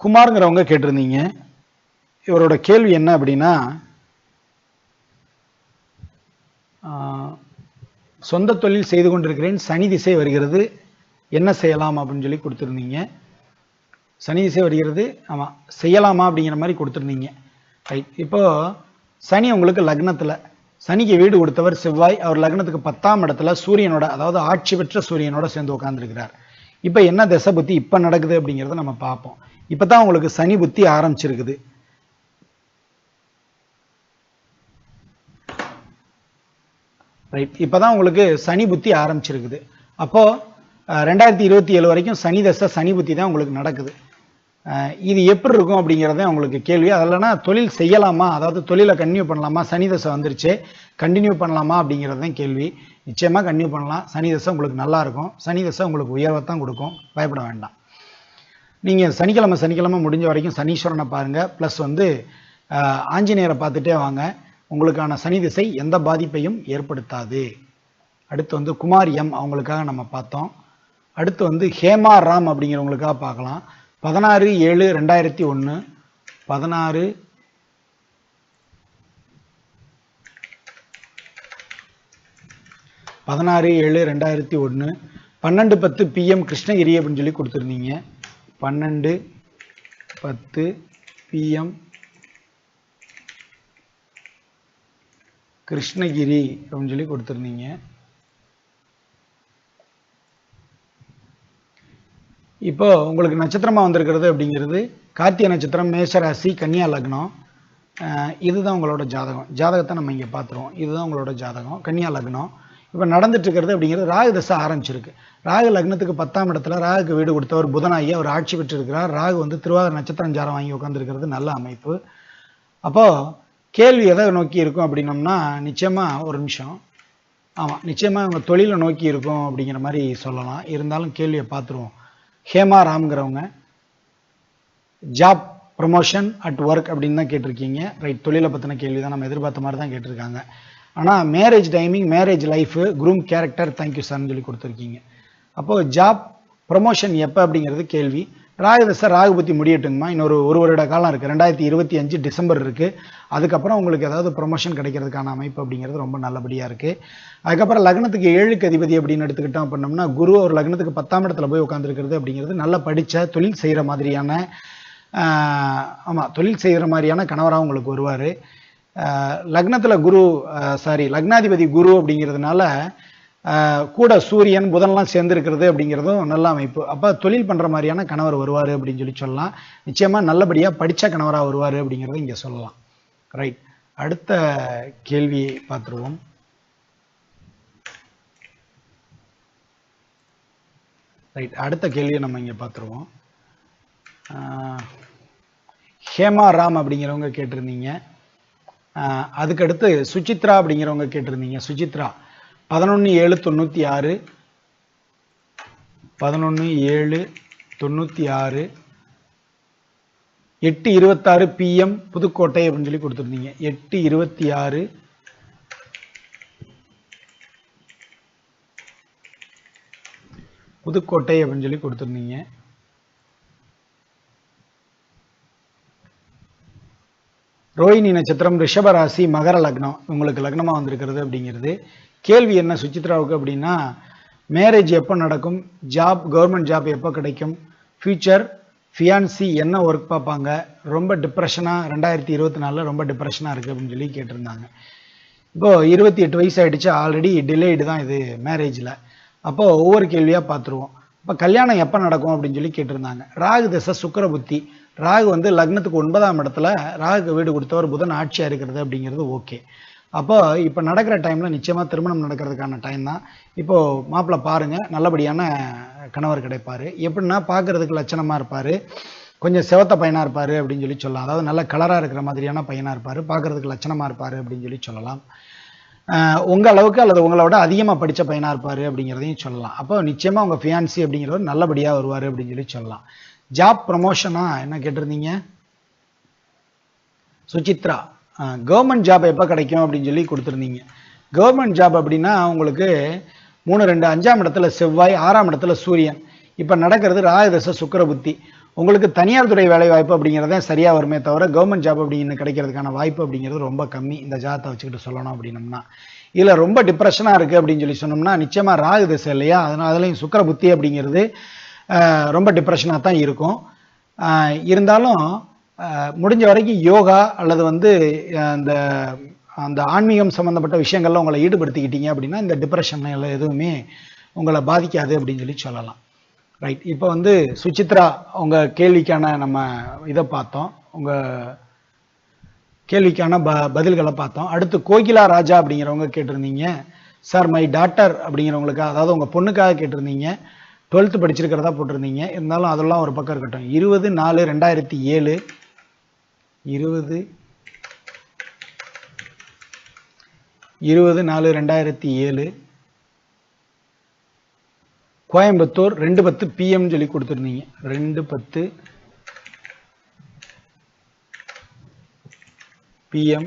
குமாருங்கிறவங்க கேட்டிருந்தீங்க. இவரோட கேள்வி என்ன அப்படின்னா, சொந்த தொழில் செய்து கொண்டிருக்கிறேன், சனி திசை வருகிறது, என்ன செய்யலாம் அப்படின்னு சொல்லி கொடுத்துருந்தீங்க. சனி திசை வருகிறது, ஆமாம், செய்யலாமா அப்படிங்கிற மாதிரி கொடுத்துருந்தீங்க. ரைட், இப்போ சனி உங்களுக்கு லக்னத்தில், சனிக்கு வீடு கொடுத்தவர் செவ்வாய், அவர் லக்னத்துக்கு 10ஆம் இடத்துல சூரியனோட, அதாவது ஆட்சி பெற்ற சூரியனோட சேர்ந்து உட்காந்துருக்கிறார். இப்போ என்ன திசை புத்தி இப்போ நடக்குது அப்படிங்கிறத நம்ம பார்ப்போம். இப்போ தான் உங்களுக்கு சனி புத்தி ஆரம்பிச்சிருக்குது. ரைட், இப்போ தான் உங்களுக்கு சனி புத்தி ஆரம்பிச்சிருக்குது. அப்போது 2027 வரைக்கும் சனி தசை சனி புத்தி தான் உங்களுக்கு நடக்குது. இது எப்படி இருக்கும் அப்படிங்கிறத உங்களுக்கு கேள்வி. அதெல்லாம்னா தொழில் செய்யலாமா, அதாவது தொழிலை கன்டினியூ பண்ணலாமா, சனி தசை வந்துருச்சு கண்டினியூ பண்ணலாமா அப்படிங்கிறது தான் கேள்வி. நிச்சயமாக கன்டினியூ பண்ணலாம். சனி தசை உங்களுக்கு நல்லா இருக்கும், சனி தசை உங்களுக்கு உயர்வை தான் கொடுக்கும், பயப்பட வேண்டாம். நீங்கள் சனிக்கிழமை முடிஞ்ச வரைக்கும் சனீஸ்வரனை பாருங்கள், ப்ளஸ் வந்து ஆஞ்சநேயரை பார்த்துட்டே வாங்க. உங்களுக்கான சனி திசை எந்த பாதிப்பையும் ஏற்படுத்தாது. அடுத்து வந்து குமார் எம் அவங்களுக்காக நம்ம பார்த்தோம். அடுத்து வந்து ஹேமா ராம் அப்படிங்கிறவங்களுக்காக பார்க்கலாம். 16/7/2001, 16/7/2001, 12:10 PM கிருஷ்ணகிரி அப்படின்னு சொல்லி கொடுத்துருந்தீங்க. 12:10 PM கிருஷ்ணகிரி அப்படின்னு சொல்லி கொடுத்துருந்தீங்க. இப்போ உங்களுக்கு நட்சத்திரமா வந்திருக்கிறது அப்படிங்கிறது கார்த்திகை நட்சத்திரம், மேஷராசி, கன்னியா லக்னம். இதுதான் உங்களோட ஜாதகம். ஜாதகத்தை நம்ம இங்கே பார்த்துருவோம். இதுதான் உங்களோட ஜாதகம், கன்னியா லக்னம். இப்போ நடந்துட்டு இருக்கிறது அப்படிங்கிறது ராகு தசை ஆரம்பிச்சிருக்கு. ராகு லக்னத்துக்கு 10ஆம் இடத்துல ராகுக்கு வீடு கொடுத்தவர் புதனாகி அவர் ஆட்சி பெற்றிருக்கிறார். ராகு வந்து திருவாதிரை நட்சத்திரம் ஜாரம் வாங்கி உட்காந்துருக்கிறது நல்ல அமைப்பு. அப்போது கேள்வி எதை நோக்கி இருக்கும் அப்படின்னோம்னா, நிச்சயமாக ஒரு நிமிஷம், ஆமாம், நிச்சயமாக இவங்க தொழிலை நோக்கி இருக்கும் அப்படிங்கிற மாதிரி சொல்லலாம். இருந்தாலும் கேள்வியை பார்த்துருவோம். ஹேமா ராம்ங்கிறவங்க ஜாப் ப்ரமோஷன் அட் ஒர்க் அப்படின்னு தான் கேட்டிருக்கீங்க. ரைட், தொழிலை பற்றின கேள்வி தான், நம்ம எதிர்பார்த்த மாதிரி தான் கேட்டிருக்காங்க. ஆனால் marriage timing, marriage life, groom character, thank you சார்னு சொல்லி கொடுத்துருக்கீங்க. அப்போது ஜாப் ப்ரமோஷன் எப்போ அப்படிங்கிறது கேள்வி. ராகு தசை ராகு புத்தி முடியட்டுங்கம்மா, இன்னொரு 1 வருட காலம் இருக்குது. 2025 டிசம்பர் இருக்குது. அதுக்கப்புறம் உங்களுக்கு ஏதாவது ப்ரொமோஷன் கிடைக்கிறதுக்கான அமைப்பு அப்படிங்கிறது ரொம்ப நல்லபடியாக இருக்குது. அதுக்கப்புறம் லக்னத்துக்கு 7க்கு அதிபதி அப்படின்னு எடுத்துக்கிட்டோம் அப்படின்னோம்னா, குரு ஒரு லக்னத்துக்கு 10ஆம் இடத்துல போய் உட்காந்துருக்கிறது அப்படிங்கிறது நல்லா படித்த தொழில் செய்கிற மாதிரியான, ஆமாம், தொழில் செய்கிற மாதிரியான கணவராக உங்களுக்கு வருவார். லக்னத்தில் குரு, லக்னாதிபதி குரு அப்படிங்கிறதுனால கூட சூரியன் புதன்லாம் சேர்ந்துருக்கிறது அப்படிங்கிறதும் நல்ல அமைப்பு. அப்போ தொழில் பண்ணுற மாதிரியான கணவர் வருவார் அப்படின்னு சொல்லி சொல்லலாம். நிச்சயமாக நல்லபடியாக படித்த கணவராக வருவார் அப்படிங்கிறத இங்கே சொல்லலாம். ரைட், அடுத்த கேள்வியை பார்த்துருவோம். ரைட், அடுத்த கேள்வியை நம்ம இங்கே பார்த்துருவோம். ஹேமா ராம் அப்படிங்கிறவங்க கேட்டிருந்தீங்க. அதுக்கடுத்து சுசித்ரா அப்படிங்கிறவங்க கேட்டிருந்தீங்க. சுசித்ரா 11/7/96, 11/7/96, 8:26 PM புதுக்கோட்டை அப்படின்னு சொல்லி கொடுத்துருந்தீங்க. 8:26 புதுக்கோட்டை அப்படின்னு சொல்லி கொடுத்துருந்தீங்க. ரோஹிணி நட்சத்திரம், ரிஷபராசி, மகர லக்னம் உங்களுக்கு லக்னமாக வந்திருக்கிறது அப்படிங்கிறது. கேள்வி என்ன சுசித்ராவுக்கு அப்படின்னா, மேரேஜ் எப்போ நடக்கும், ஜாப், கவர்மெண்ட் ஜாப் எப்போ கிடைக்கும், ஃபியூச்சர், ஃபியான்சி என்ன ஒர்க் பார்ப்பாங்க, ரொம்ப டிப்ரெஷனாக 2024 ரொம்ப டிப்ரெஷனாக இருக்குது அப்படின்னு சொல்லி கேட்டிருந்தாங்க. இப்போது 28 வயசு ஆகிடுச்சு, ஆல்ரெடி டிலேடு தான் இது மேரேஜில். அப்போ ஒவ்வொரு கேள்வியாக பார்த்துருவோம். இப்போ கல்யாணம் எப்போ நடக்கும் அப்படின்னு சொல்லி கேட்டிருந்தாங்க. ராகு திசை சுக்கிர புத்தி. ராகு வந்து லக்னத்துக்கு 9ஆம் இடத்துல ராகுக்கு வீடு கொடுத்தவர் புதன் ஆட்சியாக இருக்கிறது அப்படிங்கிறது ஓகே. அப்போ இப்போ நடக்கிற டைமில் நிச்சயமாக திருமணம் நடக்கிறதுக்கான டைம் தான். இப்போது மாப்பிள்ளை பாருங்கள், நல்லபடியான கணவர் கிடைப்பார். எப்படின்னா பார்க்குறதுக்கு லட்சணமாக இருப்பார், கொஞ்சம் செவத்த பையனாக இருப்பார் அப்படின்னு சொல்லி சொல்லலாம். அதாவது நல்ல கலராக இருக்கிற மாதிரியான பையனாக இருப்பார், பார்க்குறதுக்கு லட்சணமாக இருப்பார் அப்படின்னு சொல்லி சொல்லலாம். உங்கள் அளவுக்கு அல்லது உங்களோட அதிகமாக படித்த பையனாக இருப்பார் அப்படிங்கிறதையும் சொல்லலாம். அப்போ நிச்சயமாக உங்கள் ஃபியான்சி அப்படிங்கிறவர் நல்லபடியாக வருவார் அப்படின்னு சொல்லி சொல்லலாம். ஜாப் ப்ரமோஷனாக என்ன கேட்டிருந்தீங்க? சுசித்ரா, கவர்மெண்ட் ஜாப் எப்போ கிடைக்கும் அப்படின்னு சொல்லி கொடுத்துருந்தீங்க. கவர்மெண்ட் ஜாப் அப்படின்னா உங்களுக்கு 3, 2, 5ஆம் இடத்துல செவ்வாய், 6ஆம் இடத்துல சூரியன். இப்போ நடக்கிறது ராகு தசை சுக்கிர புத்தி. உங்களுக்கு தனியார் துறை வேலை வாய்ப்பு அப்படிங்கிறதே சரியாக வருமே தவிர கவர்மெண்ட் ஜாப் அப்படிங்கிறது கிடைக்கிறதுக்கான வாய்ப்பு அப்படிங்கிறது ரொம்ப கம்மி. இந்த ஜாதத்தை வச்சுக்கிட்டு சொல்லணும் அப்படின்னம்னா இதில் ரொம்ப டிப்ரெஷனாக இருக்குது அப்படின்னு சொல்லி சொன்னோம்னா நிச்சயமாக ராகு திசை இல்லையா, அதனால் அதுலேயும் சுக்கிர புத்தி அப்படிங்கிறது ரொம்ப டிப்ரெஷனாக தான் இருக்கும். இருந்தாலும் முடிஞ்ச வரைக்கும் யோகா அல்லது வந்து அந்த அந்த ஆன்மீகம் சம்மந்தப்பட்ட விஷயங்கள்ல உங்களை ஈடுபடுத்திக்கிட்டீங்க அப்படின்னா இந்த டிப்ரெஷன் எதுவுமே உங்களை பாதிக்காது அப்படின்னு சொல்லி சொல்லலாம். ரைட். இப்போ வந்து சுசித்ரா உங்கள் கேள்விக்கான நம்ம இதை பார்த்தோம், உங்கள் கேள்விக்கான பதில்களை பார்த்தோம். அடுத்து கோகிலா ராஜா அப்படிங்கிறவங்க கேட்டிருந்தீங்க. சார் மை டாட்டர் அப்படிங்கிறவங்களுக்காக, அதாவது உங்கள் பொண்ணுக்காக கேட்டிருந்தீங்க. 12th படிச்சிருக்கிறதா போட்டிருந்தீங்க. இருந்தாலும் அதெல்லாம் ஒரு பக்கம் இருக்கட்டும். 20/4/2007 20/4/2007 கோயம்புத்தூர் 2:10 PM சொல்லி கொடுத்துருந்தீங்க. 2:10 PM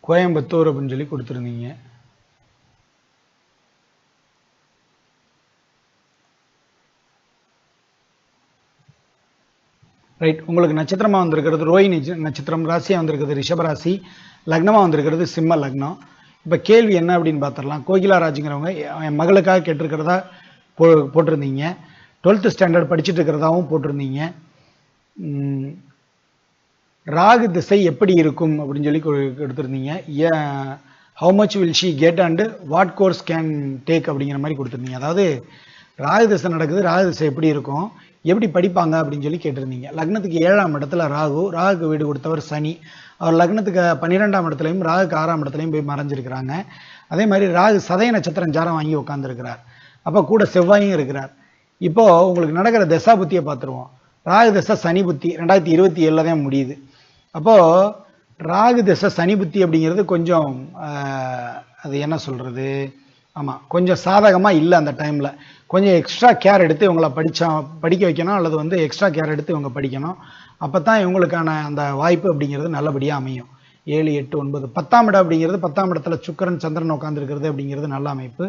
கோயம்புத்தூர் அப்படின்னு சொல்லி கொடுத்துருந்தீங்க. ரைட். உங்களுக்கு நட்சத்திரமாக வந்திருக்கிறது ரோஹிணி நட்சத்திரம், ராசியாக வந்திருக்கிறது ரிஷபராசி, லக்னமாக வந்திருக்கிறது சிம்ம லக்னம். இப்போ கேள்வி என்ன அப்படின்னு பார்த்துடலாம். கோகிலா ராஜுங்கிறவங்க என் மகளுக்காக கேட்டிருக்கிறதா போட்டிருந்தீங்க. 12th ஸ்டாண்டர்ட் படிச்சுட்டு இருக்கிறதாவும் போட்டிருந்தீங்க. ராகு திசை எப்படி இருக்கும் அப்படின்னு சொல்லி எடுத்திருந்தீங்க. How much will she get and what course can take அப்படிங்கிற மாதிரி கொடுத்துருந்தீங்க. அதாவது ராகு திசை நடக்குது, ராகு திசை எப்படி இருக்கும், எப்படி படிப்பாங்க அப்படின்னு சொல்லி கேட்டிருந்தீங்க. லக்னத்துக்கு 7ஆம் இடத்துல ராகு, ராகுக்கு வீடு கொடுத்தவர் சனி. அவர் லக்னத்துக்கு 12ஆம் இடத்துலையும் ராகுக்கு 6ஆம் இடத்துலையும் போய் மறைஞ்சிருக்கிறாங்க. அதே மாதிரி ராகு சதய நட்சத்திரம் ஜாரம் வாங்கி உட்காந்துருக்கிறார். அப்போ கூட செவ்வாயும் இருக்கிறார். இப்போது உங்களுக்கு நடக்கிற தசா புத்தியை பார்த்துருவோம். ராகு தசை சனி புத்தி 2027 தான் முடியுது. அப்போது ராகு தசை சனி புத்தி அப்படிங்கிறது கொஞ்சம் அது என்ன சொல்கிறது, ஆமாம் கொஞ்சம் சாதகமாக இல்லை. அந்த டைமில் கொஞ்சம் எக்ஸ்ட்ரா கேர் எடுத்து இவங்களை படிக்க வைக்கணும், அல்லது வந்து எக்ஸ்ட்ரா கேர் எடுத்து இவங்க படிக்கணும். அப்போ தான் இவங்களுக்கான அந்த வாய்ப்பு அப்படிங்கிறது நல்லபடியாக அமையும். 7, 8, 9 10ஆம் இடம் அப்படிங்கிறது 10ஆம் இடத்துல சுக்கிரன் சந்திரன் உட்காந்துருக்கிறது அப்படிங்கிறது நல்ல அமைப்பு.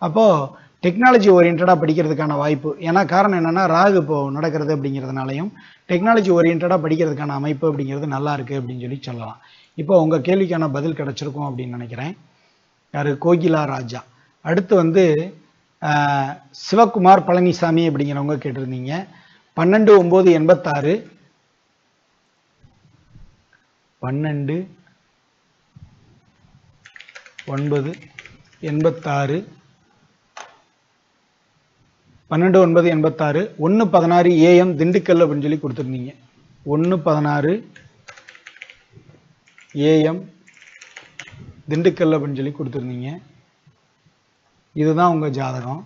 அப்போது டெக்னாலஜி ஓரியன்டாக படிக்கிறதுக்கான வாய்ப்பு. ஏன்னா காரணம் என்னென்னா ராகு இப்போது நடக்கிறது அப்படிங்கிறதுனாலையும் டெக்னாலஜி ஓரியன்டாக படிக்கிறதுக்கான அமைப்பு அப்படிங்கிறது நல்லா இருக்குது அப்படின்னு சொல்லி சொல்லலாம். இப்போ உங்கள் கேள்விக்கான பதில் கிடச்சிருக்கும் அப்படின்னு நினைக்கிறேன். யார்? கோகிலா ராஜா. அடுத்து வந்து சிவகுமார் பழனிசாமி அப்படிங்கிறவங்க கேட்டிருந்தீங்க. 12/9/86 12/9/86 12/9/86 1:16 AM திண்டுக்கல் அப்படின்னு சொல்லி கொடுத்துருந்தீங்க. 1:16 AM திண்டுக்கல் அப்படின்னு சொல்லி கொடுத்துருந்தீங்க. இதுதான் உங்கள் ஜாதகம்.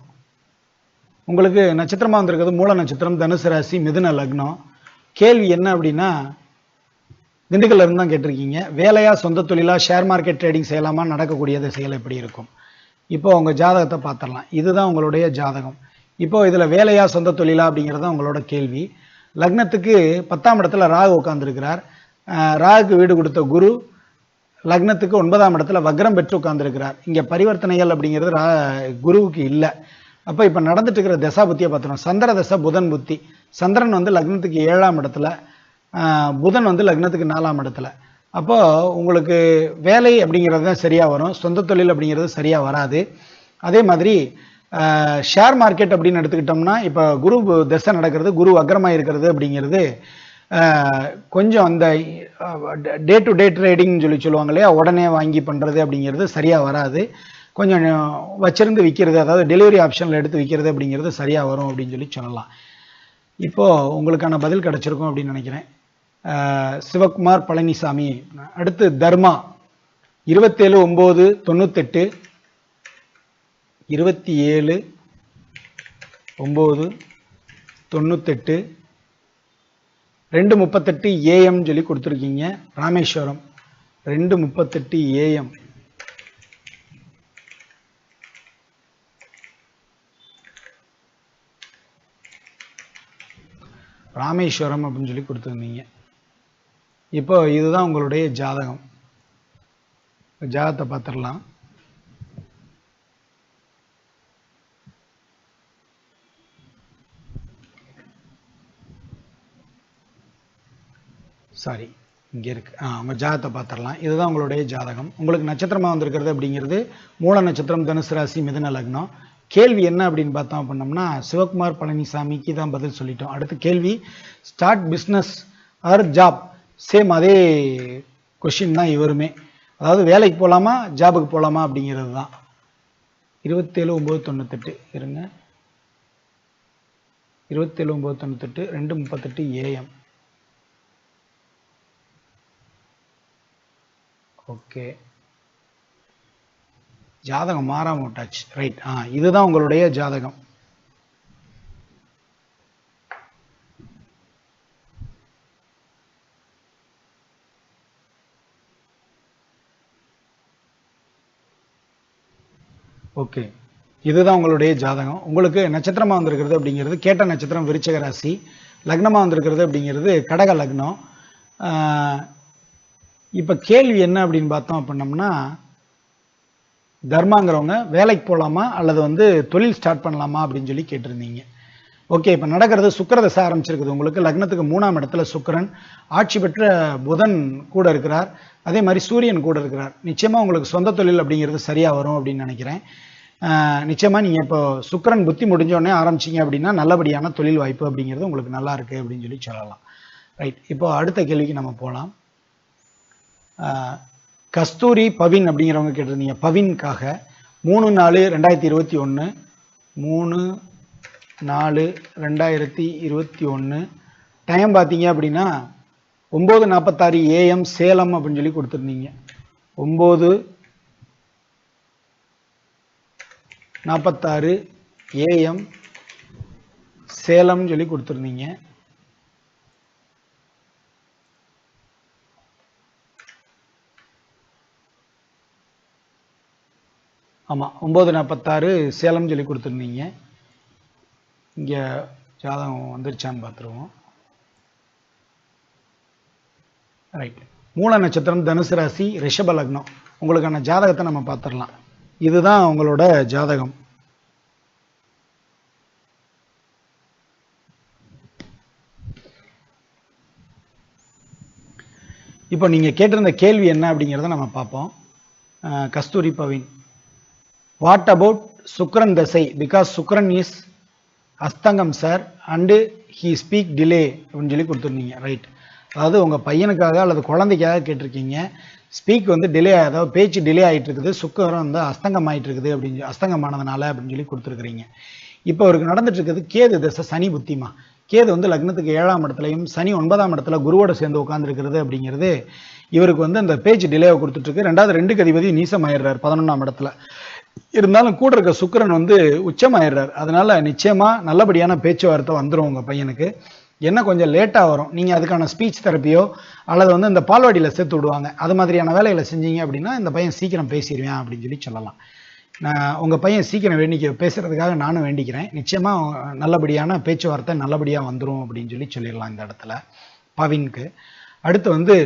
உங்களுக்கு நட்சத்திரமாக வந்திருக்கிறது மூல நட்சத்திரம், தனுசு ராசி, மிதுன லக்னம். கேள்வி என்ன அப்படின்னா திண்டுக்கல்ல இருந்து தான் கேட்டிருக்கீங்க. வேலையா, சொந்த தொழிலா, ஷேர் மார்க்கெட் ட்ரேடிங் செய்யலாமா, நடக்கக்கூடிய திசைகள் எப்படி இருக்கும்? இப்போ உங்கள் ஜாதகத்தை பார்த்துடலாம். இதுதான் உங்களுடைய ஜாதகம். இப்போ இதில் வேலையா, சொந்த தொழிலா அப்படிங்கிறது உங்களோட கேள்வி. லக்னத்துக்கு 10ஆம் இடத்துல ராகு உட்காந்துருக்கிறார். ராகுக்கு வீடு கொடுத்த குரு லக்னத்துக்கு 9ஆம் இடத்துல வக்ரம் பெற்று உட்கார்ந்துருக்கிறார். இங்கே பரிவர்த்தனைகள் அப்படிங்கிறது குருவுக்கு இல்லை. அப்போ இப்போ நடந்துட்டு இருக்கிற தசா புத்தியை பார்த்துறோம். சந்திர தசை புதன் புத்தி. சந்திரன் வந்து லக்னத்துக்கு 7ஆம் இடத்துல, புதன் வந்து லக்னத்துக்கு 4ஆம் இடத்துல. அப்போது உங்களுக்கு வேலை அப்படிங்கிறது தான் சரியாக வரும், சொந்த தொழில் அப்படிங்கிறது சரியாக வராது. அதே மாதிரி ஷேர் மார்க்கெட் அப்படின்னு எடுத்துக்கிட்டோம்னா இப்போ குரு தசை நடக்கிறது, குரு வக்ரமாக இருக்கிறது அப்படிங்கிறது கொஞ்சம் அந்த டே டு டே ட்ரேடிங்னு சொல்லுவாங்க இல்லையா, உடனே வாங்கி பண்ணுறது அப்படிங்கிறது சரியாக வராது. கொஞ்சம் வச்சிருந்து விற்கிறது, அதாவது டெலிவரி ஆப்ஷனில் எடுத்து விற்கிறது அப்படிங்கிறது சரியாக வரும் அப்படின்னு சொல்லலாம். இப்போது உங்களுக்கான பதில் கிடச்சிருக்கும் அப்படின்னு நினைக்கிறேன். சிவகுமார் பழனிசாமி. அடுத்து தர்மா 27/9/98, 27/9/98, 2:38 AM சொல்லி கொடுத்துருக்கீங்க. ராமேஸ்வரம் 2:38 AM. ராமேஸ்வரம் அப்படின்னு சொல்லி கொடுத்துருந்தீங்க. இப்போ இதுதான் உங்களுடைய ஜாதகம். ஜாதகத்தை பார்த்துடலாம். சாரி, இங்கே இருக்கு. உங்கள் ஜாதகத்தை பார்த்துடலாம். இதுதான் உங்களுடைய ஜாதகம். உங்களுக்கு நட்சத்திரமாக வந்திருக்கிறது அப்படிங்கிறது மூல நட்சத்திரம், தனுசு ராசி, மிதுன லக்னம். கேள்வி என்ன அப்படின்னு பார்த்தோம் அப்படின்னம்னா, சிவகுமார் பழனிசாமிக்கு தான் பதில் சொல்லிட்டோம். அடுத்த கேள்வி, start business or job. Same அதே கொஷின் தான் இவருமே. அதாவது வேலைக்கு போகலாமா ஜாபுக்கு போகலாமா அப்படிங்கிறது தான். 27/9/98 இருங்க. 27/9/98, 2:38 AM. ஓகே, ஜாதகம் மாறாம விட்டாச்சு. ரைட். இதுதான் உங்களுடைய ஜாதகம். ஓகே, இதுதான் உங்களுடைய ஜாதகம். உங்களுக்கு நட்சத்திரமாக வந்திருக்கிறது அப்படிங்கிறது கேட்ட நட்சத்திரம் விருச்சிக ராசி, லக்னமாக வந்திருக்கிறது அப்படிங்கிறது கடக லக்னம். இப்போ கேள்வி என்ன அப்படின்னு பார்த்தோம் அப்படின்னம்னா, தர்மாங்கிறவங்க வேலைக்கு போகலாமா அல்லது தொழில் ஸ்டார்ட் பண்ணலாமா அப்படின்னு சொல்லி கேட்டிருந்தீங்க. ஓகே, இப்போ நடக்கிறது சுக்கிர தசை ஆரம்பிச்சிருக்குது. உங்களுக்கு லக்னத்துக்கு 3ஆம் இடத்துல சுக்கிரன், ஆட்சி பெற்ற புதன் கூட இருக்கிறார், அதே மாதிரி சூரியன் கூட இருக்கிறார். நிச்சயமாக உங்களுக்கு சொந்த தொழில் அப்படிங்கிறது சரியாக வரும் அப்படின்னு நினைக்கிறேன். நிச்சயமாக நீங்கள் இப்போ சுக்கிரன் புத்தி முடிஞ்சோடனே ஆரம்பிச்சிங்க அப்படின்னா நல்லபடியான தொழில் வாய்ப்பு அப்படிங்கிறது உங்களுக்கு நல்லா இருக்குது அப்படின்னு சொல்லி சொல்லலாம். ரைட். இப்போ அடுத்த கேள்விக்கு நம்ம போகலாம். கஸ்தூரி பவின் அப்படிங்கிறவங்க கேட்டிருந்தீங்க. பவின்காக 3/4/2021, 3/4/2021 டைம் பார்த்தீங்க அப்படின்னா 9:46 AM சேலம் அப்படின்னு சொல்லி கொடுத்துருந்தீங்க. 9:46 AM சேலம்னு சொல்லி கொடுத்துருந்தீங்க. ஆமாம், 9:46 சேலம் சொல்லி கொடுத்துருந்தீங்க. இங்கே ஜாதகம் வந்துருச்சான்னு பார்த்துருவோம். ரைட். மூல நட்சத்திரம் தனுசு ராசி, ரிஷப லக்னம். உங்களுக்கான ஜாதகத்தை நம்ம பார்த்துடலாம். இதுதான் உங்களோட ஜாதகம். இப்போ நீங்கள் கேட்டிருந்த கேள்வி என்ன அப்படிங்கிறத நம்ம பார்ப்போம். Kasturi Pavin, what about Sukran dasai, because Sukran is asthangam sir and he speak delay அப்படின்னு சொல்லி கொடுத்துருந்தீங்க. ரைட். அதாவது உங்கள் பையனுக்காக அல்லது குழந்தைக்காக கேட்டிருக்கீங்க. ஸ்பீக் டிலே, அதாவது பேச்சு டிலே ஆகிட்டு இருக்குது, சுக்கரம் அஸ்தங்கம் ஆகிட்டு இருக்குது அப்படின்னு, அஸ்தங்கமானதுனால அப்படின்னு சொல்லி கொடுத்துருக்குறீங்க. இப்போ அவருக்கு நடந்துட்டு இருக்கிறது கேது தசை, சனி புத்திமா. கேது லக்னத்துக்கு 7ஆம் இடத்துலையும், சனி 9ஆம் இடத்துல குருவோட சேர்ந்து உட்காந்துருக்கிறது அப்படிங்கிறது இவருக்கு அந்த பேச்சு டிலேவை கொடுத்துட்ருக்கு. 2வது 2க்கு அதிபதி நீசமாயிடுறார் 11ஆம் இடத்துல. இருந்தாலும் கூட இருக்க சுக்கிரன் உச்சமாயிடுறார். அதனால நிச்சயமா நல்லபடியான பேச்சுவார்த்தை வந்துடும் உங்க பையனுக்கு. என்ன கொஞ்சம் லேட்டாக வரும். நீங்கள் அதுக்கான ஸ்பீச் தெரப்பியோ அல்லது இந்த பால்வாடியில் சேர்த்து விடுவாங்க, அது மாதிரியான வேலைகளை செஞ்சீங்க அப்படின்னா இந்த பையன் சீக்கிரம் பேசிடுவேன் அப்படின்னு சொல்லி சொல்லலாம். நான் உங்கள் பையன் சீக்கிரம் பேசுகிறதுக்காக நானும் வேண்டிக்கிறேன். நிச்சயமாக நல்லபடியான பேச்சுவார்த்தை நல்லபடியாக வந்துடும் அப்படின்னு சொல்லிடலாம் இந்த இடத்துல பவின்க்கு. அடுத்து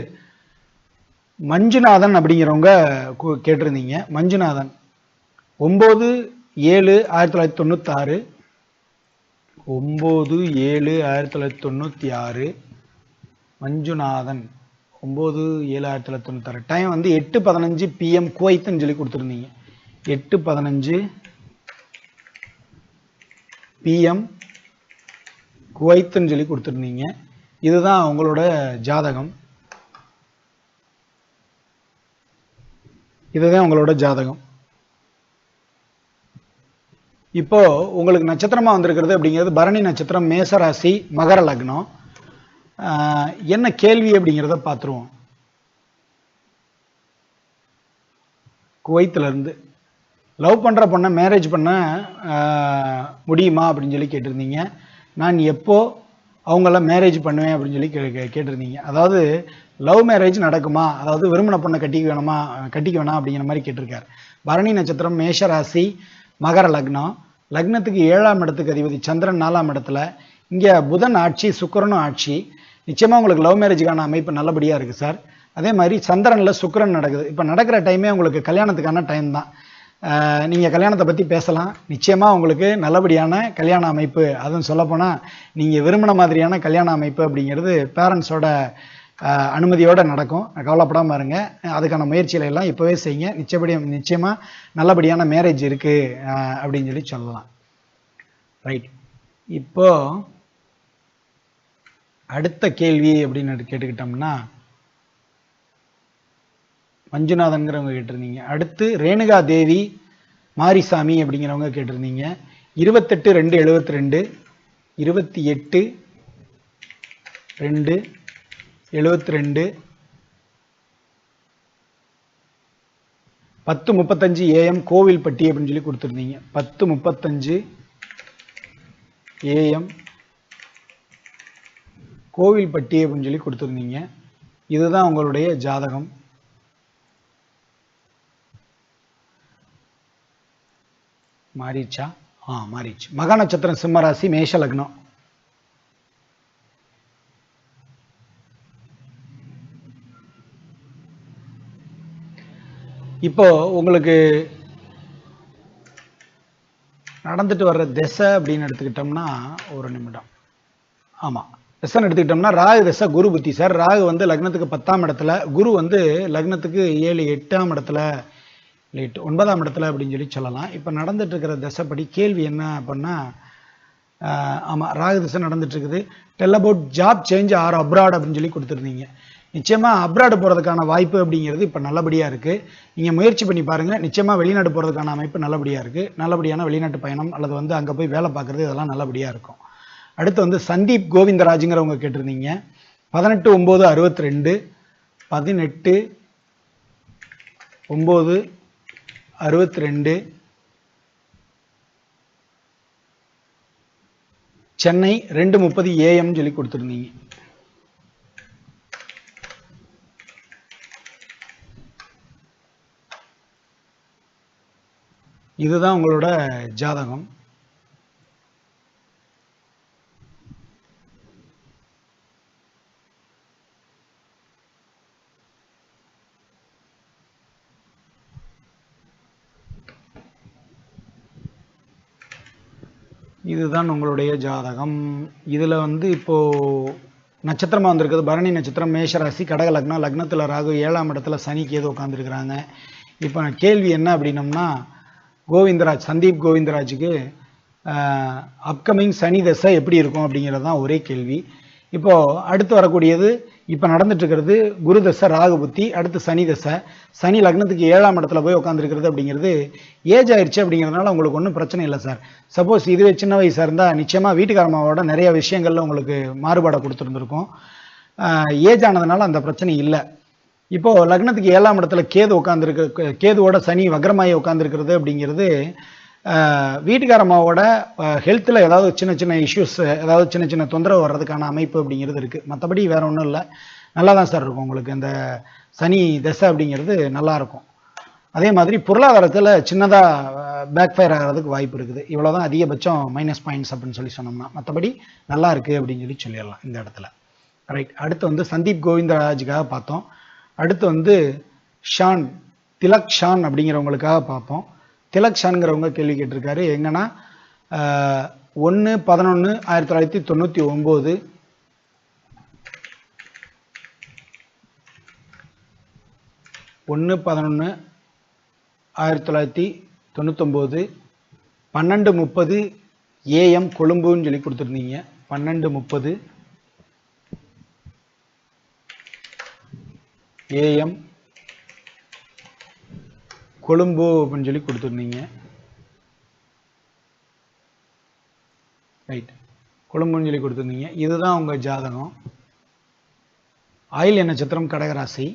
மஞ்சுநாதன் அப்படிங்கிறவங்க கேட்டிருந்தீங்க. மஞ்சுநாதன் 9/7/1996, 9/7/1996 மஞ்சுநாதன், 9/7/1996 டைம் 8:15 PM குவைத்துன்னு சொல்லி கொடுத்துருந்தீங்க. 8:15 PM குவைத்துன்னு சொல்லி கொடுத்துருந்தீங்க. இதுதான் உங்களோட ஜாதகம். இதுதான் உங்களோட ஜாதகம். இப்போ உங்களுக்கு நட்சத்திரமா வந்திருக்கிறது அப்படிங்கிறது பரணி நட்சத்திரம், மேசராசி, மகர லக்னம். என்ன கேள்வி அப்படிங்கிறத பார்த்துருவோம். குவைத்துல இருந்து லவ் பண்ற பொண்ணை மேரேஜ் பண்ண முடியுமா அப்படின்னு சொல்லி கேட்டிருந்தீங்க. நான் எப்போ அவங்கள மேரேஜ் பண்ணுவேன் அப்படின்னு சொல்லி கேட்டிருந்தீங்க. அதாவது லவ் மேரேஜ் நடக்குமா, அதாவது விரும்பின பொண்ணை கட்டிக்க வேணாம் அப்படிங்கிற மாதிரி கேட்டிருக்காரு. பரணி நட்சத்திரம், மேஷராசி, மகர லக்னம். லக்னத்துக்கு 7ஆம் இடத்துக்கு அதிபதி சந்திரன் 4ஆம் இடத்துல. இங்கே புதன் ஆட்சி, சுக்கிரனும் ஆட்சி. நிச்சயமா உங்களுக்கு லவ் மேரேஜுக்கான அமைப்பு நல்லபடியா இருக்கு சார். அதே மாதிரி சந்திரன்ல சுக்கிரன் நடக்குது. இப்போ நடக்கிற டைமே உங்களுக்கு கல்யாணத்துக்கான டைம் தான். நீங்க கல்யாணத்தை பத்தி பேசலாம். நிச்சயமா உங்களுக்கு நல்லபடியான கல்யாண அமைப்பு, அதுவும் சொல்லப்போனா நீங்க விரும்பின மாதிரியான கல்யாண அமைப்பு அப்படிங்கிறது பேரண்ட்ஸோட அனுமதியோட நடக்கும். கவலைப்படாம இருங்க. அதுக்கான முயற்சிகளை எல்லாம் இப்பவே செய்யுங்க. நிச்சயமா நல்லபடியான மேரேஜ் இருக்கு அப்படின்னு சொல்லி சொல்லலாம். ரைட். இப்போ அடுத்த கேள்வி அப்படின்னு கேட்டுக்கிட்டோம்னா, மஞ்சுநாதன்கிறவங்க கேட்டிருந்தீங்க. அடுத்து ரேணுகா தேவி மாரிசாமி அப்படிங்கிறவங்க கேட்டிருந்தீங்க. 28/2/72, 28/2/72, 10:35 AM கோவில்பட்டி அப்படின்னு சொல்லி கொடுத்துருந்தீங்க. 10:35 AM கோவில்பட்டி அப்படின்னு சொல்லி கொடுத்துருந்தீங்க. இதுதான் உங்களுடைய ஜாதகம். மாறிச்சா? மாறிச்சு. மகா நட்சத்திரம், சிம்மராசி, மேஷ லக்னம். இப்போ உங்களுக்கு நடந்துட்டு வர்ற திசை அப்படின்னு எடுத்துக்கிட்டோம்னா, ஒரு நிமிடம். ஆமா, திசைன்னு எடுத்துக்கிட்டோம்னா ராகு திசை, குரு புத்தி சார். ராகு வந்து லக்னத்துக்கு 10ஆம் இடத்துல, குரு வந்து லக்னத்துக்கு 7, 8ஆம் இடத்துல, 9ஆம் இடத்துல அப்படின்னு சொல்லி சொல்லலாம். இப்போ நடந்துட்டு இருக்கிற திசைப்படி கேள்வி என்ன அப்படின்னா, ஆமாம் ராகு திசை நடந்துட்டு இருக்குது. Tell about job change or abroad அப்படின்னு சொல்லி கொடுத்துருந்தீங்க. நிச்சயமா அப்ராடு போகிறதுக்கான வாய்ப்பு அப்படிங்கிறது இப்போ நல்லபடியாக இருக்குது. நீங்கள் முயற்சி பண்ணி பாருங்கள். நிச்சயமாக வெளிநாடு போகிறதுக்கான அமைப்பு நல்லபடியாக இருக்குது. நல்லபடியான வெளிநாட்டு பயணம் அல்லது வந்து அங்கே போய் வேலை பார்க்குறது இதெல்லாம் நல்லபடியாக இருக்கும். அடுத்து வந்து சந்தீப் கோவிந்தராஜுங்கிறவங்க கேட்டிருந்தீங்க. 18/9/62, 18/9/62, சென்னை 2:30 AM சொல்லி கொடுத்துருந்தீங்க. இதுதான் உங்களோட ஜாதகம். இதுதான் உங்களுடைய ஜாதகம். இதுல வந்து இப்போ நட்சத்திரமா வந்திருக்குது பரணி நட்சத்திரம், மேஷராசி, கடக லக்னம். லக்னத்துல ராகு, 7ஆம் இடத்துல சனி, கேது உட்காந்துருக்கிறாங்க. இப்போ கேள்வி என்ன அப்படின்னம்னா, கோவிந்தராஜ், சந்தீப் கோவிந்தராஜுக்கு அப்கமிங் சனி தசை எப்படி இருக்கும் அப்படிங்கிறது தான் ஒரே கேள்வி. இப்போ அடுத்து வரக்கூடியது, இப்போ நடந்துட்டு இருக்கிறது குரு தசை, ராகு புத்தி. அடுத்து சனி தசை. சனி லக்னத்துக்கு 7ஆம் இடத்துல போய் உட்காந்துருக்கிறது அப்படிங்கிறது ஏஜ் ஆயிடுச்சு அப்படிங்கிறதுனால உங்களுக்கு ஒன்றும் பிரச்சனை இல்லை சார். சப்போஸ் இதுவே சின்ன வயசாக இருந்தால் நிச்சயமாக வீட்டுக்காரமாவோட நிறைய விஷயங்கள்ல உங்களுக்கு மாறுபாடை கொடுத்துருந்துருக்கும். ஏஜ் ஆனதுனால அந்த பிரச்சனை இல்லை. இப்போ லக்னத்துக்கு 7ஆம் இடத்துல கேது உட்காந்துருக்கு, கேதுவோட சனி வக்ரமாயி உட்காந்துருக்கிறது அப்படிங்கிறது வீட்டுக்காரமாவோட ஹெல்த்தில் ஏதாவது சின்ன சின்ன இஷ்யூஸ், ஏதாவது சின்ன சின்ன தொந்தரவு வர்றதுக்கான அமைப்பு அப்படிங்கிறது இருக்குது. மற்றபடி வேற ஒன்றும் இல்லை, நல்லா தான் சார் இருக்கும் உங்களுக்கு. இந்த சனி தசை அப்படிங்கிறது நல்லா இருக்கும். அதே மாதிரி பொருளாதாரத்தில் சின்னதாக பேக் ஃபயர் ஆகிறதுக்கு வாய்ப்பு இருக்குது. இவ்வளோதான் அதிகபட்சம் மைனஸ் பாயிண்ட்ஸ் அப்படின்னு சொல்லி சொன்னோம்னா, மற்றபடி நல்லா இருக்குது அப்படின்னு சொல்லி சொல்லிடலாம் இந்த இடத்துல. ரைட். அடுத்து வந்து சந்தீப் கோவிந்தராஜுக்காக பார்த்தோம். அடுத்து வந்து ஷான், திலக் ஷான் அப்படிங்கிறவங்களுக்காக பார்ப்போம். திலக் ஷான்ங்கிறவங்க கேள்வி கேட்டிருக்காரு. எங்கன்னா 1/11/1999, 1/11/1999, 12:30 AM கொழும்புன்னு சொல்லி கொடுத்துருந்தீங்க. 12:30 ஏஎம் கொழும்பு அப்படின்னு சொல்லி கொடுத்துருந்தீங்க. ரைட், கொழும்புன்னு சொல்லி கொடுத்துருந்தீங்க. இதுதான் உங்க ஜாதகம். ஆயில்ய நட்சத்திரம் கடகராசி.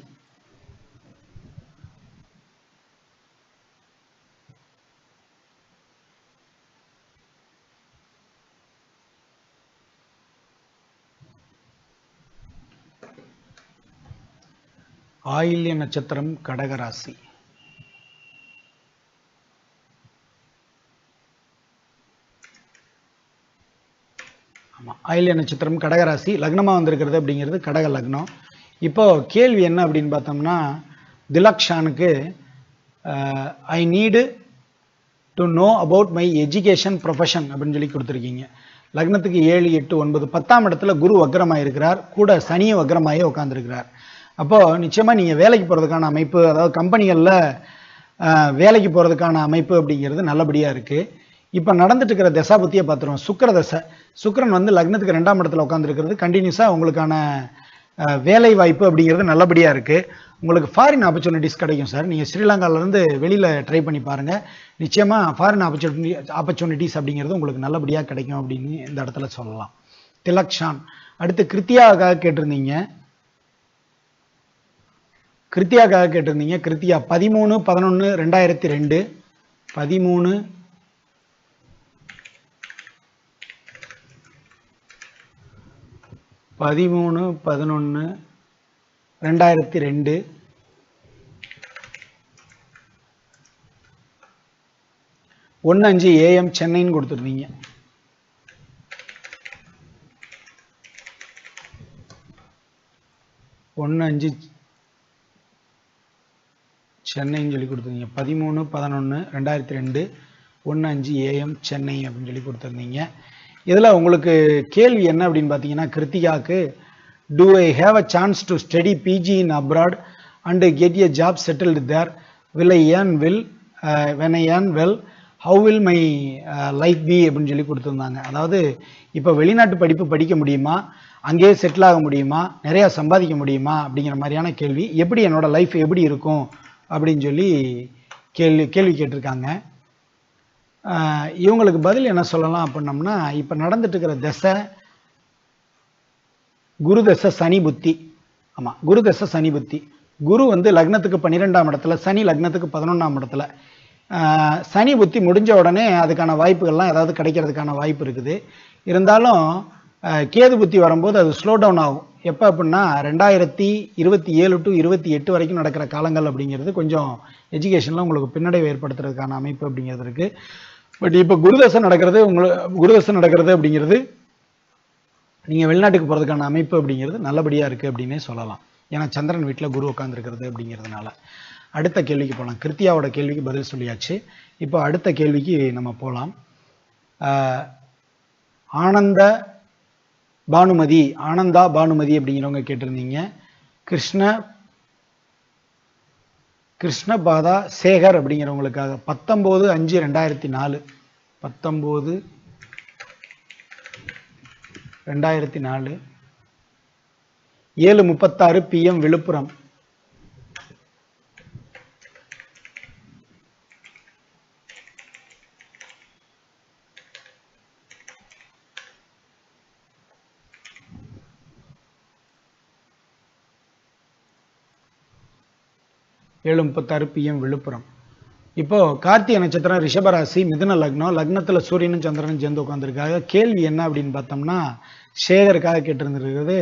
ஆயில்ய நட்சத்திரம் கடகராசி. ஆமாம், ஆயில்ய நட்சத்திரம் கடகராசி. லக்னமாக வந்திருக்கிறது அப்படிங்கிறது கடக லக்னம். இப்போ கேள்வி என்ன அப்படின்னு பார்த்தோம்னா, திலக்ஷானுக்கு I need to know about my education profession அப்படின்னு சொல்லி கொடுத்துருக்கீங்க. லக்னத்துக்கு 7, 8, 9, 10ஆம் இடத்துல குரு வக்ரமாக இருக்கிறார், கூட சனியும் வக்ரமாகி உட்காந்துருக்கிறார். அப்போது நிச்சயமாக நீங்கள் வேலைக்கு போகிறதுக்கான அமைப்பு, அதாவது கம்பெனிகளில் வேலைக்கு போகிறதுக்கான அமைப்பு அப்படிங்கிறது நல்லபடியாக இருக்குது. இப்போ நடந்துட்டு இருக்கிற தசா புத்தியை பார்த்துருவோம். சுக்கிர தசை. சுக்கிரன் வந்து லக்னத்துக்கு 2ஆம் இடத்துல உட்காந்துருக்கிறது கண்டினியூஸாக உங்களுக்கான வேலை வாய்ப்பு அப்படிங்கிறது நல்லபடியாக இருக்குது. உங்களுக்கு ஃபாரின் ஆப்பர்ச்சுனிட்டிஸ் கிடைக்கும் சார். நீங்கள் ஸ்ரீலங்காவிலேருந்து வெளியில் ட்ரை பண்ணி பாருங்கள். நிச்சயமாக ஃபாரின் ஆப்பர்ச்சுனிட்டிஸ் அப்படிங்கிறது உங்களுக்கு நல்லபடியாக கிடைக்கும் அப்படின்னு இந்த இடத்துல சொல்லலாம். திலக்ஷான். அடுத்து கிருத்தியாவுக்காக கேட்டிருந்தீங்க. கிருத்தியா 13/11/2002. 13/11/2002. 1:05 AM சென்னைன்னு கொடுத்துருந்தீங்க. சென்னைன்னு சொல்லி கொடுத்துருந்தீங்க. 13/11/2002 1:05 AM சென்னை அப்படின்னு சொல்லி கொடுத்துருந்தீங்க. இதில் உங்களுக்கு கேள்வி என்ன அப்படின்னு பார்த்தீங்கன்னா, கிருத்திகாவுக்கு do I have a chance to study PG in abroad and get a job settled there, will I earn well, when I earn well, how will my life be அப்படின்னு சொல்லி கொடுத்துருந்தாங்க. அதாவது இப்போ வெளிநாட்டு படிப்பு படிக்க முடியுமா, அங்கேயே செட்டில் ஆக முடியுமா, நிறையா சம்பாதிக்க முடியுமா அப்படிங்கிற மாதிரியான கேள்வி. எப்படி என்னோட லைஃப் எப்படி இருக்கும் அப்படின்னு சொல்லி கேள்வி கேட்டிருக்காங்க. இவங்களுக்கு பதில் என்ன சொல்லலாம் அப்படின்னம்னா, இப்போ நடந்துட்டு இருக்கிற தசை குரு தசை சனி புத்தி. ஆமாம், குரு தசை சனி புத்தி. குரு வந்து லக்னத்துக்கு 12ஆம் இடத்துல, சனி லக்னத்துக்கு 11ஆம் இடத்துல. சனி புத்தி முடிஞ்ச உடனே அதுக்கான வாய்ப்புகள்லாம் ஏதாவது கிடைக்கிறதுக்கான வாய்ப்பு இருக்குது. இருந்தாலும் கேது புத்தி வரும்போது அது ஸ்லோ டவுன் ஆகும். எப்போ அப்படின்னா 2027 to 28 வரைக்கும் நடக்கிற காலங்கள் அப்படிங்கிறது கொஞ்சம் எஜுகேஷனில் உங்களுக்கு பின்னடைவு ஏற்படுத்துறதுக்கான அமைப்பு அப்படிங்கிறது இருக்குது. பட் இப்போ குருதசை நடக்கிறது அப்படிங்கிறது நீங்கள் வெளிநாட்டுக்கு போகிறதுக்கான அமைப்பு அப்படிங்கிறது நல்லபடியாக இருக்குது அப்படின்னே சொல்லலாம். ஏன்னா சந்திரன் வீட்டில் குரு உட்காந்துருக்கிறது அப்படிங்கிறதுனால. அடுத்த கேள்விக்கு போகலாம். கிருத்தியாவோட கேள்விக்கு பதில் சொல்லியாச்சு. இப்போ அடுத்த கேள்விக்கு நம்ம போகலாம். ஆனந்தா பானுமதி அப்படிங்கிறவங்க கேட்டிருந்தீங்க. கிருஷ்ணபாதா சேகர் அப்படிங்கிறவங்களுக்காக 19/5/2004 7:36 PM விழுப்புரம். PM விழுப்புரம். இப்போ கார்த்திகை நட்சத்திரம் ரிஷபராசி மிதுன லக்னம். லக்னத்துல சூரியனும் சந்திரனும் சேர்ந்து உட்காந்துருக்காங்க. கேள்வி என்ன அப்படின்னு பார்த்தோம்னா, சேகருக்காக கேட்டிருந்திருக்கிறது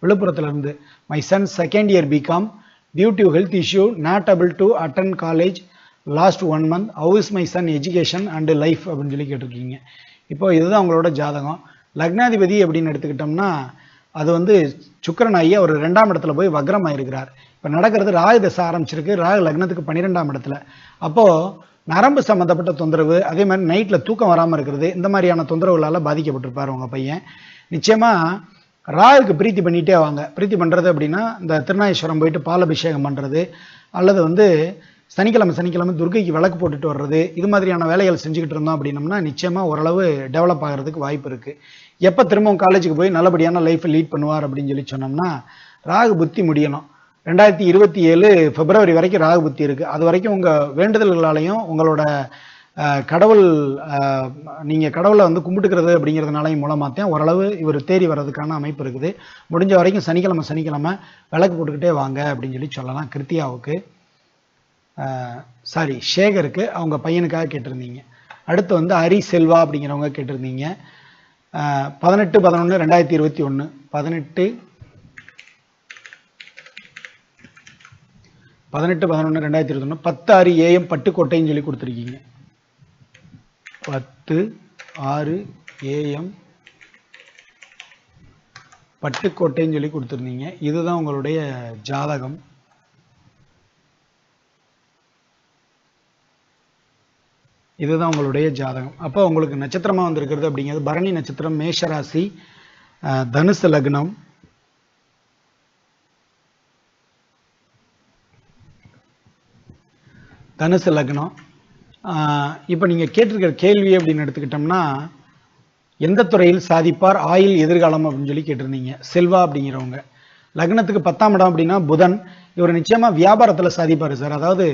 விழுப்புரத்துல இருந்து. My son second year BCom, due to health issue not able to attend college last 1 month, how is my son education and life அப்படின்னு சொல்லி கேட்டிருக்கீங்க. இப்போ இதுதான் உங்களோட ஜாதகம். லக்னாதிபதி அப்படின்னு எடுத்துக்கிட்டோம்னா அது வந்து சுக்கிரனாகி அவர் 2ஆம் இடத்துல போய் வக்ரமாயிருக்கிறார். இப்போ நடக்கிறது ராகு தசை ஆரம்பிச்சிருக்கு. ராகு லக்னத்துக்கு 12ஆம் இடத்துல. அப்போது நரம்பு சம்மந்தப்பட்ட தொந்தரவு, அதே மாதிரி நைட்டில் தூக்கம் வராமல் இருக்கிறது, இந்த மாதிரியான தொந்தரவுகளால் பாதிக்கப்பட்டிருப்பார் உங்கள் பையன். நிச்சயமாக ராகுக்கு பிரீத்தி பண்ணிகிட்டே வாங்க. பிரீத்தி பண்ணுறது அப்படின்னா இந்த திருநாகேஸ்வரம் போயிட்டு பாலபிஷேகம் பண்ணுறது, அல்லது வந்து சனிக்கிழமை துர்க்கைக்கு விளக்கு போட்டுட்டு வர்றது, இது மாதிரியான வேலைகள் செஞ்சுக்கிட்டு இருந்தோம் அப்படின்னம்னா நிச்சயமாக ஓரளவு டெவலப் ஆகிறதுக்கு வாய்ப்பு இருக்குது. எப்போ திரும்பவும் காலேஜுக்கு போய் நல்லபடியான லைஃப்பை லீட் பண்ணுவார் அப்படின்னு சொல்லி சொன்னோம்னா, ராகு புத்தி முடியணும். 2027 பிப்ரவரி வரைக்கும் ராகு புத்தி இருக்குது. அது வரைக்கும் உங்கள் வேண்டுதல்களாலையும் உங்களோட கடவுள் நீங்கள் கடவுளை வந்து கும்பிட்டுக்கிறது அப்படிங்கிறதுனாலையும் மூலமாகத்தான் ஓரளவு இவர் தேறி வர்றதுக்கான அமைப்பு இருக்குது. முடிஞ்ச வரைக்கும் சனிக்கிழமை விளக்கு போட்டுக்கிட்டே வாங்க அப்படின்னு சொல்லலாம். கிருத்தியாவுக்கு சாரி சேகருக்கு அவங்க பையனுக்காக கேட்டிருந்தீங்க. அடுத்து வந்து ஹரி செல்வா அப்படிங்கிறவங்க கேட்டிருந்தீங்க. 18/11/2021 18/11/2021 10/6 AM பட்டுக்கோட்டைன்னு சொல்லி கொடுத்துருக்கீங்க. 10/6 AM பட்டுக்கோட்டைன்னு சொல்லி கொடுத்துருந்தீங்க. இதுதான் உங்களுடைய ஜாதகம். இதுதான் உங்களுடைய ஜாதகம். அப்போ உங்களுக்கு நட்சத்திரமாக வந்திருக்கிறது அப்படிங்கிறது பரணி நட்சத்திரம், மேஷராசி, தனுசு லக்னம். தனுசு லக்னம். இப்போ நீங்கள் கேட்டிருக்கிற கேள்வி அப்படின்னு எடுத்துக்கிட்டோம்னா, எந்த துறையில் சாதிப்பார், ஆயுள் எதிர்காலம் அப்படின்னு சொல்லி கேட்டிருந்தீங்க. செல்வா அப்படிங்கிறவங்க லக்னத்துக்கு 10ஆம் இடம் அப்படின்னா புதன். இவர் நிச்சயமாக வியாபாரத்தில் சாதிப்பார் சார். அதாவது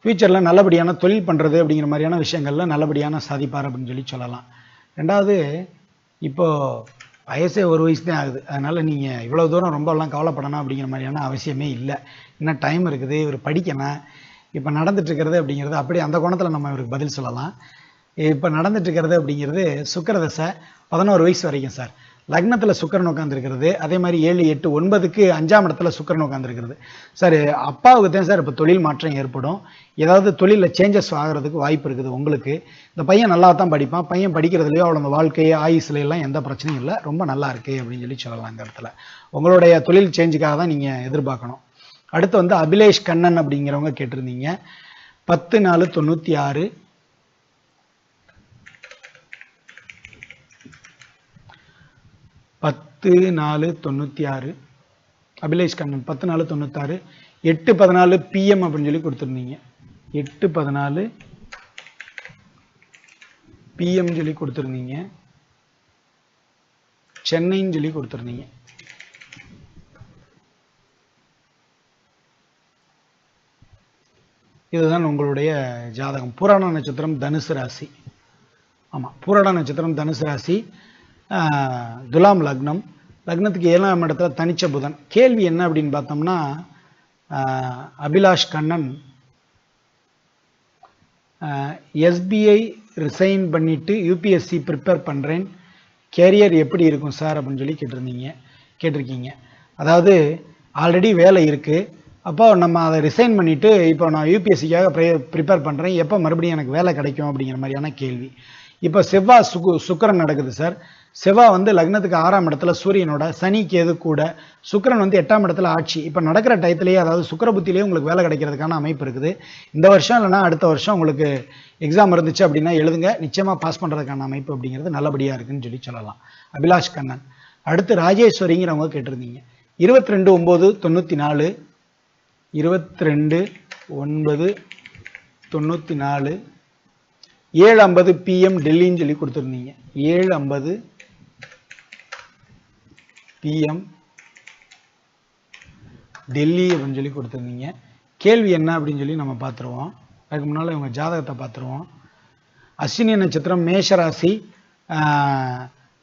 ஃபியூச்சரில் நல்லபடியான தொழில் பண்ணுறது அப்படிங்கிற மாதிரியான விஷயங்களில் நல்லபடியான சாதிப்பார் அப்படின்னு சொல்லி சொல்லலாம். ரெண்டாவது, இப்போது வயசே ஒரு வயசு தான் ஆகுது. அதனால் நீங்கள் இவ்வளோ தூரம் ரொம்பலாம் கவலைப்படணும் அப்படிங்கிற மாதிரியான அவசியமே இல்லை. இன்னும் டைம் இருக்குது, இவர் படிக்கணும். இப்போ நடந்துட்டுருக்கிறது அப்படிங்கிறது அப்படி அந்த கோணத்தில் நம்ம இவருக்கு பதில் சொல்லலாம். இப்போ நடந்துட்டுருக்கிறது அப்படிங்கிறது சுக்கிரதசை 11 வயசு வரைக்கும் சார். லக்னத்தில் சுக்கிரன் உட்காந்துருக்கிறது. அதே மாதிரி 7, 8, 9க்கு 5ஆம் இடத்துல சுக்கிரன் உட்காந்துருக்கிறது. சார் அப்பாவுக்கு தான் சார் இப்போ தொழில் மாற்றம் ஏற்படும். ஏதாவது தொழிலில் சேஞ்சஸ் ஆகிறதுக்கு வாய்ப்பு இருக்குது உங்களுக்கு. இந்த பையன் நல்லா தான் படிப்பான். பையன் படிக்கிறதுலையோ அவளோட வாழ்க்கை ஆயுஸ்லாம் எந்த பிரச்சனையும் இல்லை, ரொம்ப நல்லா இருக்குது அப்படின்னு சொல்லி சொல்லலாம். இந்த இடத்துல உங்களுடைய தொழில் சேஞ்சுக்காக தான் நீங்கள் எதிர்பார்க்கணும். அடுத்து வந்து அபிலேஷ் கண்ணன் அப்படிங்கிறவங்க கேட்டிருந்தீங்க. 10/4/96 10/4/96 அபிலேஷ் கண்ணன் 10/4/96 8/14 PM அப்படின்னு சொல்லி கொடுத்துருந்தீங்க. 8/14 PM சொல்லி கொடுத்துருந்தீங்க. சென்னைன்னு சொல்லி கொடுத்துருந்தீங்க. இதுதான் உங்களுடைய ஜாதகம். பூராட நட்சத்திரம் தனுசு ராசி. ஆமாம், பூராட நட்சத்திரம் தனுசு ராசி, துலாம் லக்னம். லக்னத்துக்கு 7ஆம் இடத்துல தனிச்ச புதன். கேள்வி என்ன அப்படின்னு பார்த்தோம்னா, அபிலாஷ் கண்ணன் SBI ரிசைன் பண்ணிவிட்டு UPSC ப்ரிப்பேர் பண்ணுறேன், கேரியர் எப்படி இருக்கும் சார் அப்படின்னு சொல்லி கேட்டிருக்கீங்க. அதாவது ஆல்ரெடி வேலை இருக்குது, அப்போ நம்ம அதை ரிசைன் பண்ணிவிட்டு இப்போ நான் UPSCக்காக ப்ரிப்பேர் பண்ணுறேன், எப்போ மறுபடியும் எனக்கு வேலை கிடைக்கும் அப்படிங்கிற மாதிரியான கேள்வி. இப்போ செவ்வாய் சுக்கிரன் நடக்குது சார். செவ்வாய் வந்து லக்னத்துக்கு 6ஆம் இடத்துல சூரியனோட, சனி கேது கூட, சுக்கிரன் வந்து 8ஆம் இடத்துல ஆட்சி. இப்போ நடக்கிற டயத்திலேயே, அதாவது சுக்கிர புத்திலேயே உங்களுக்கு வேலை கிடைக்கிறதுக்கான அமைப்பு இருக்குது. இந்த வருஷம் இல்லைனா அடுத்த வருஷம் உங்களுக்கு எக்ஸாம் இருந்துச்சு அப்படின்னா எழுதுங்க, நிச்சயமாக பாஸ் பண்ணுறதுக்கான அமைப்பு அப்படிங்கிறது நல்லபடியாக இருக்குன்னு சொல்லி சொல்லலாம். அபிலாஷ் கண்ணன். அடுத்து ராஜேஸ்வரிங்கிறவங்க கேட்டிருந்தீங்க. 22/9/94 22/9/94 7:50 PM டெல்லின்னு சொல்லி கொடுத்துருந்தீங்க. 7:50 PM டெல்லி அப்படின்னு சொல்லி கொடுத்துருந்தீங்க. கேள்வி என்ன அப்படின்னு சொல்லி நம்ம பார்த்துருவோம். அதுக்கு முன்னால் இவங்க ஜாதகத்தை பார்த்துருவோம். அஸ்வினி நட்சத்திரம், மேஷராசி,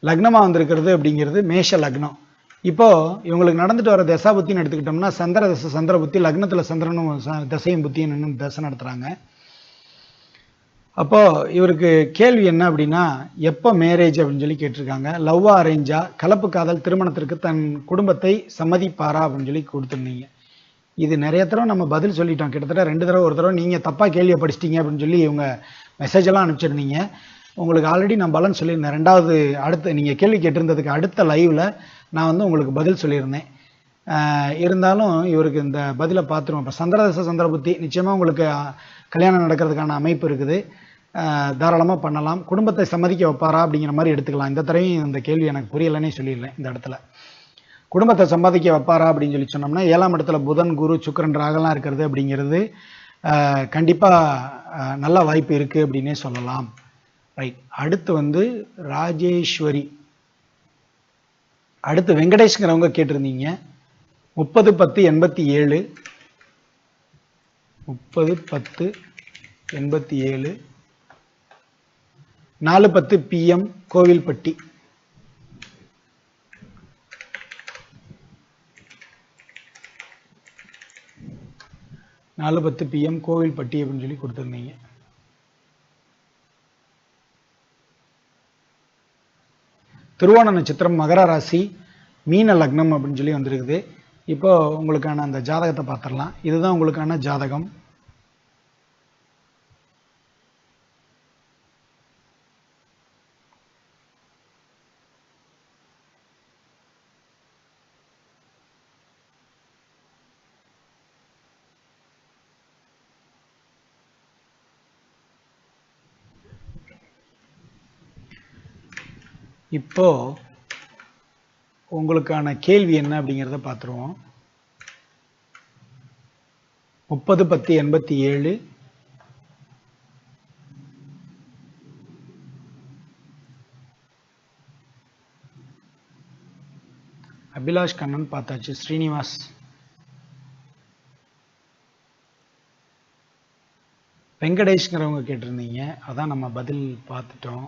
லக்னமாக வந்திருக்கிறது அப்படிங்கிறது மேஷ லக்னம். இப்போது இவங்களுக்கு நடந்துட்டு வர தசா புத்தின்னு எடுத்துக்கிட்டோம்னா, சந்திர தசை, சந்திர புத்தி, லக்னத்தில் சந்திரனும் தசையும் புத்தியும் நின்று தசை நடத்துகிறாங்க. அப்போது இவருக்கு கேள்வி என்ன அப்படின்னா, எப்போ மேரேஜ் அப்படின்னு சொல்லி கேட்டிருக்காங்க. லவ்வா அரேஞ்சா, கலப்பு காதல், திருமணத்திற்கு தன் குடும்பத்தை சம்மதிப்பாரா அப்படின்னு சொல்லி கொடுத்துருந்தீங்க. இது நிறைய தடவை நம்ம பதில் சொல்லிட்டோம். கிட்டத்தட்ட 2 தடவை, ஒரு தடவை நீங்கள் தப்பாக கேள்வியை படிச்சிட்டிங்க அப்படின்னு சொல்லி இவங்க மெசேஜ் எல்லாம் அனுப்பிச்சிருந்தீங்க. உங்களுக்கு ஆல்ரெடி நான் பலன் சொல்லியிருந்தேன். ரெண்டாவது அடுத்த நீங்கள் கேள்வி கேட்டிருந்ததுக்கு அடுத்த லைவில் நான் வந்து உங்களுக்கு பதில் சொல்லியிருந்தேன். இருந்தாலும் இவருக்கு இந்த பதிலை பார்த்துருவோம். இப்போ சந்திரதச சந்திர புத்தி, நிச்சயமாக உங்களுக்கு கல்யாணம் நடக்கிறதுக்கான அமைப்பு இருக்குது, தாராளமாக பண்ணலாம். குடும்பத்தை சம்மதிக்க வைப்பாரா அப்படிங்கிற மாதிரி எடுத்துக்கலாம். இந்த தடவையும் இந்த கேள்வி எனக்கு புரியலைன்னே சொல்லிடலேன். இந்த இடத்துல குடும்பத்தை சம்பாதிக்க வைப்பாரா அப்படின்னு சொல்லி சொன்னோம்னா, 7ஆம் இடத்துல புதன், குரு, சுக்கிரன், ராகலாம் இருக்கிறது அப்படிங்கிறது கண்டிப்பாக நல்ல வாய்ப்பு இருக்குது அப்படின்னே சொல்லலாம். ரைட். அடுத்து வந்து ராஜேஸ்வரி. அடுத்து வெங்கடேஷ்ங்கிறவங்க கேட்டிருந்தீங்க. 30/10/87 30/10/87 4:10 PM கோவில்பட்டி. 4:10 PM கோவில்பட்டி அப்படின்னு சொல்லி கொடுத்துருந்தீங்க. திருவோண நட்சத்திரம், மகர ராசி, மீன லக்னம் அப்படின்னு சொல்லி வந்திருக்குது. இப்போ உங்களுக்கான அந்த ஜாதகத்தை பார்த்துடலாம். இதுதான் உங்களுக்கான ஜாதகம். இப்போ உங்களுக்கான கேள்வி என்ன அப்படிங்கிறத பார்த்துருவோம். 30/10/87 அபிலாஷ் கண்ணன் பார்த்தாச்சு. ஸ்ரீனிவாஸ், வெங்கடேஷ்ங்கிறவங்க கேட்டிருந்தீங்க, அதான் நம்ம பதில் பார்த்துட்டோம்.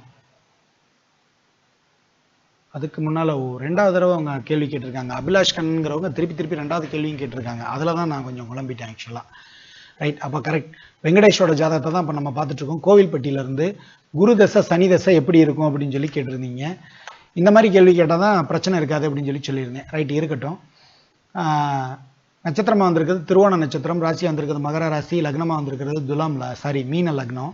அதுக்கு முன்னால் ரெண்டாவது தடவை அவங்க கேள்வி கேட்டிருக்காங்க. அபிலாஷ் கண்ணன்கிறவங்க திருப்பி ரெண்டாவது கேள்வியும் கேட்டிருக்காங்க. அதில் தான் நான் கொஞ்சம் குழம்பிட்டேன் ஆக்சுவலாக. ரைட், அப்போ கரெக்ட். வெங்கடேஷோட ஜாதகத்தை தான் இப்போ நம்ம பார்த்துட்ருக்கோம். கோவில்பட்டியிலேருந்து குரு தசை சனி தசை எப்படி இருக்கும் அப்படின்னு சொல்லி கேட்டிருந்தீங்க. இந்த மாதிரி கேள்வி கேட்டால் தான் பிரச்சனை இருக்காது அப்படின்னு சொல்லியிருந்தேன். ரைட், இருக்கட்டும். நட்சத்திரமாக வந்திருக்கிறது திருவோண நட்சத்திரம், ராசியாக வந்திருக்கிறது மகர ராசி, லக்னமாக வந்திருக்கிறது மீன லக்னம்.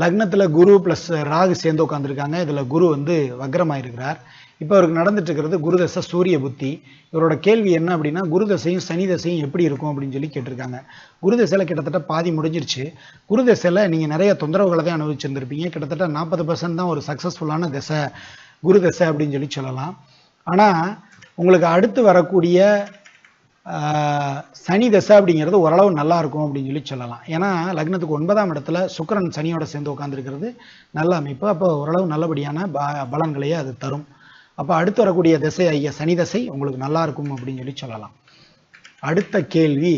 லக்னத்தில் குரு ப்ளஸ் ராகு சேர்ந்து உட்காந்துருக்காங்க. இதில் குரு வந்து வக்ரமாயிருக்கிறார். இப்போ அவருக்கு நடந்துட்டு இருக்கிறது குரு தசை சூரிய புத்தி. இவரோட கேள்வி என்ன அப்படின்னா, குரு தசையும் சனி தசையும் எப்படி இருக்கும் அப்படின்னு சொல்லி கேட்டிருக்காங்க. குரு தசையில் கிட்டத்தட்ட பாதி முடிஞ்சிருச்சு. குரு தசையில் நீங்கள் நிறைய தொந்தரவுகளை தான் அனுபவிச்சிருந்திருப்பீங்க. கிட்டத்தட்ட 40% தான் ஒரு சக்ஸஸ்ஃபுல்லான தசை குரு தசை அப்படின்னு சொல்லலாம். ஆனால் உங்களுக்கு அடுத்து வரக்கூடிய சனி தசை அப்படிங்கிறது ஓரளவு நல்லா இருக்கும் அப்படின்னு சொல்லலாம். ஏன்னா லக்னத்துக்கு 9ஆம் இடத்துல சுக்கிரன் சனியோட சேர்ந்து உட்காந்துருக்கிறது நல்ல அமைப்பு. அப்போ ஓரளவு நல்லபடியான பலன்களையே அது தரும். அப்போ அடுத்து வரக்கூடிய திசை ஐயா சனி தசை உங்களுக்கு நல்லா இருக்கும் அப்படின்னு சொல்லலாம். அடுத்த கேள்வி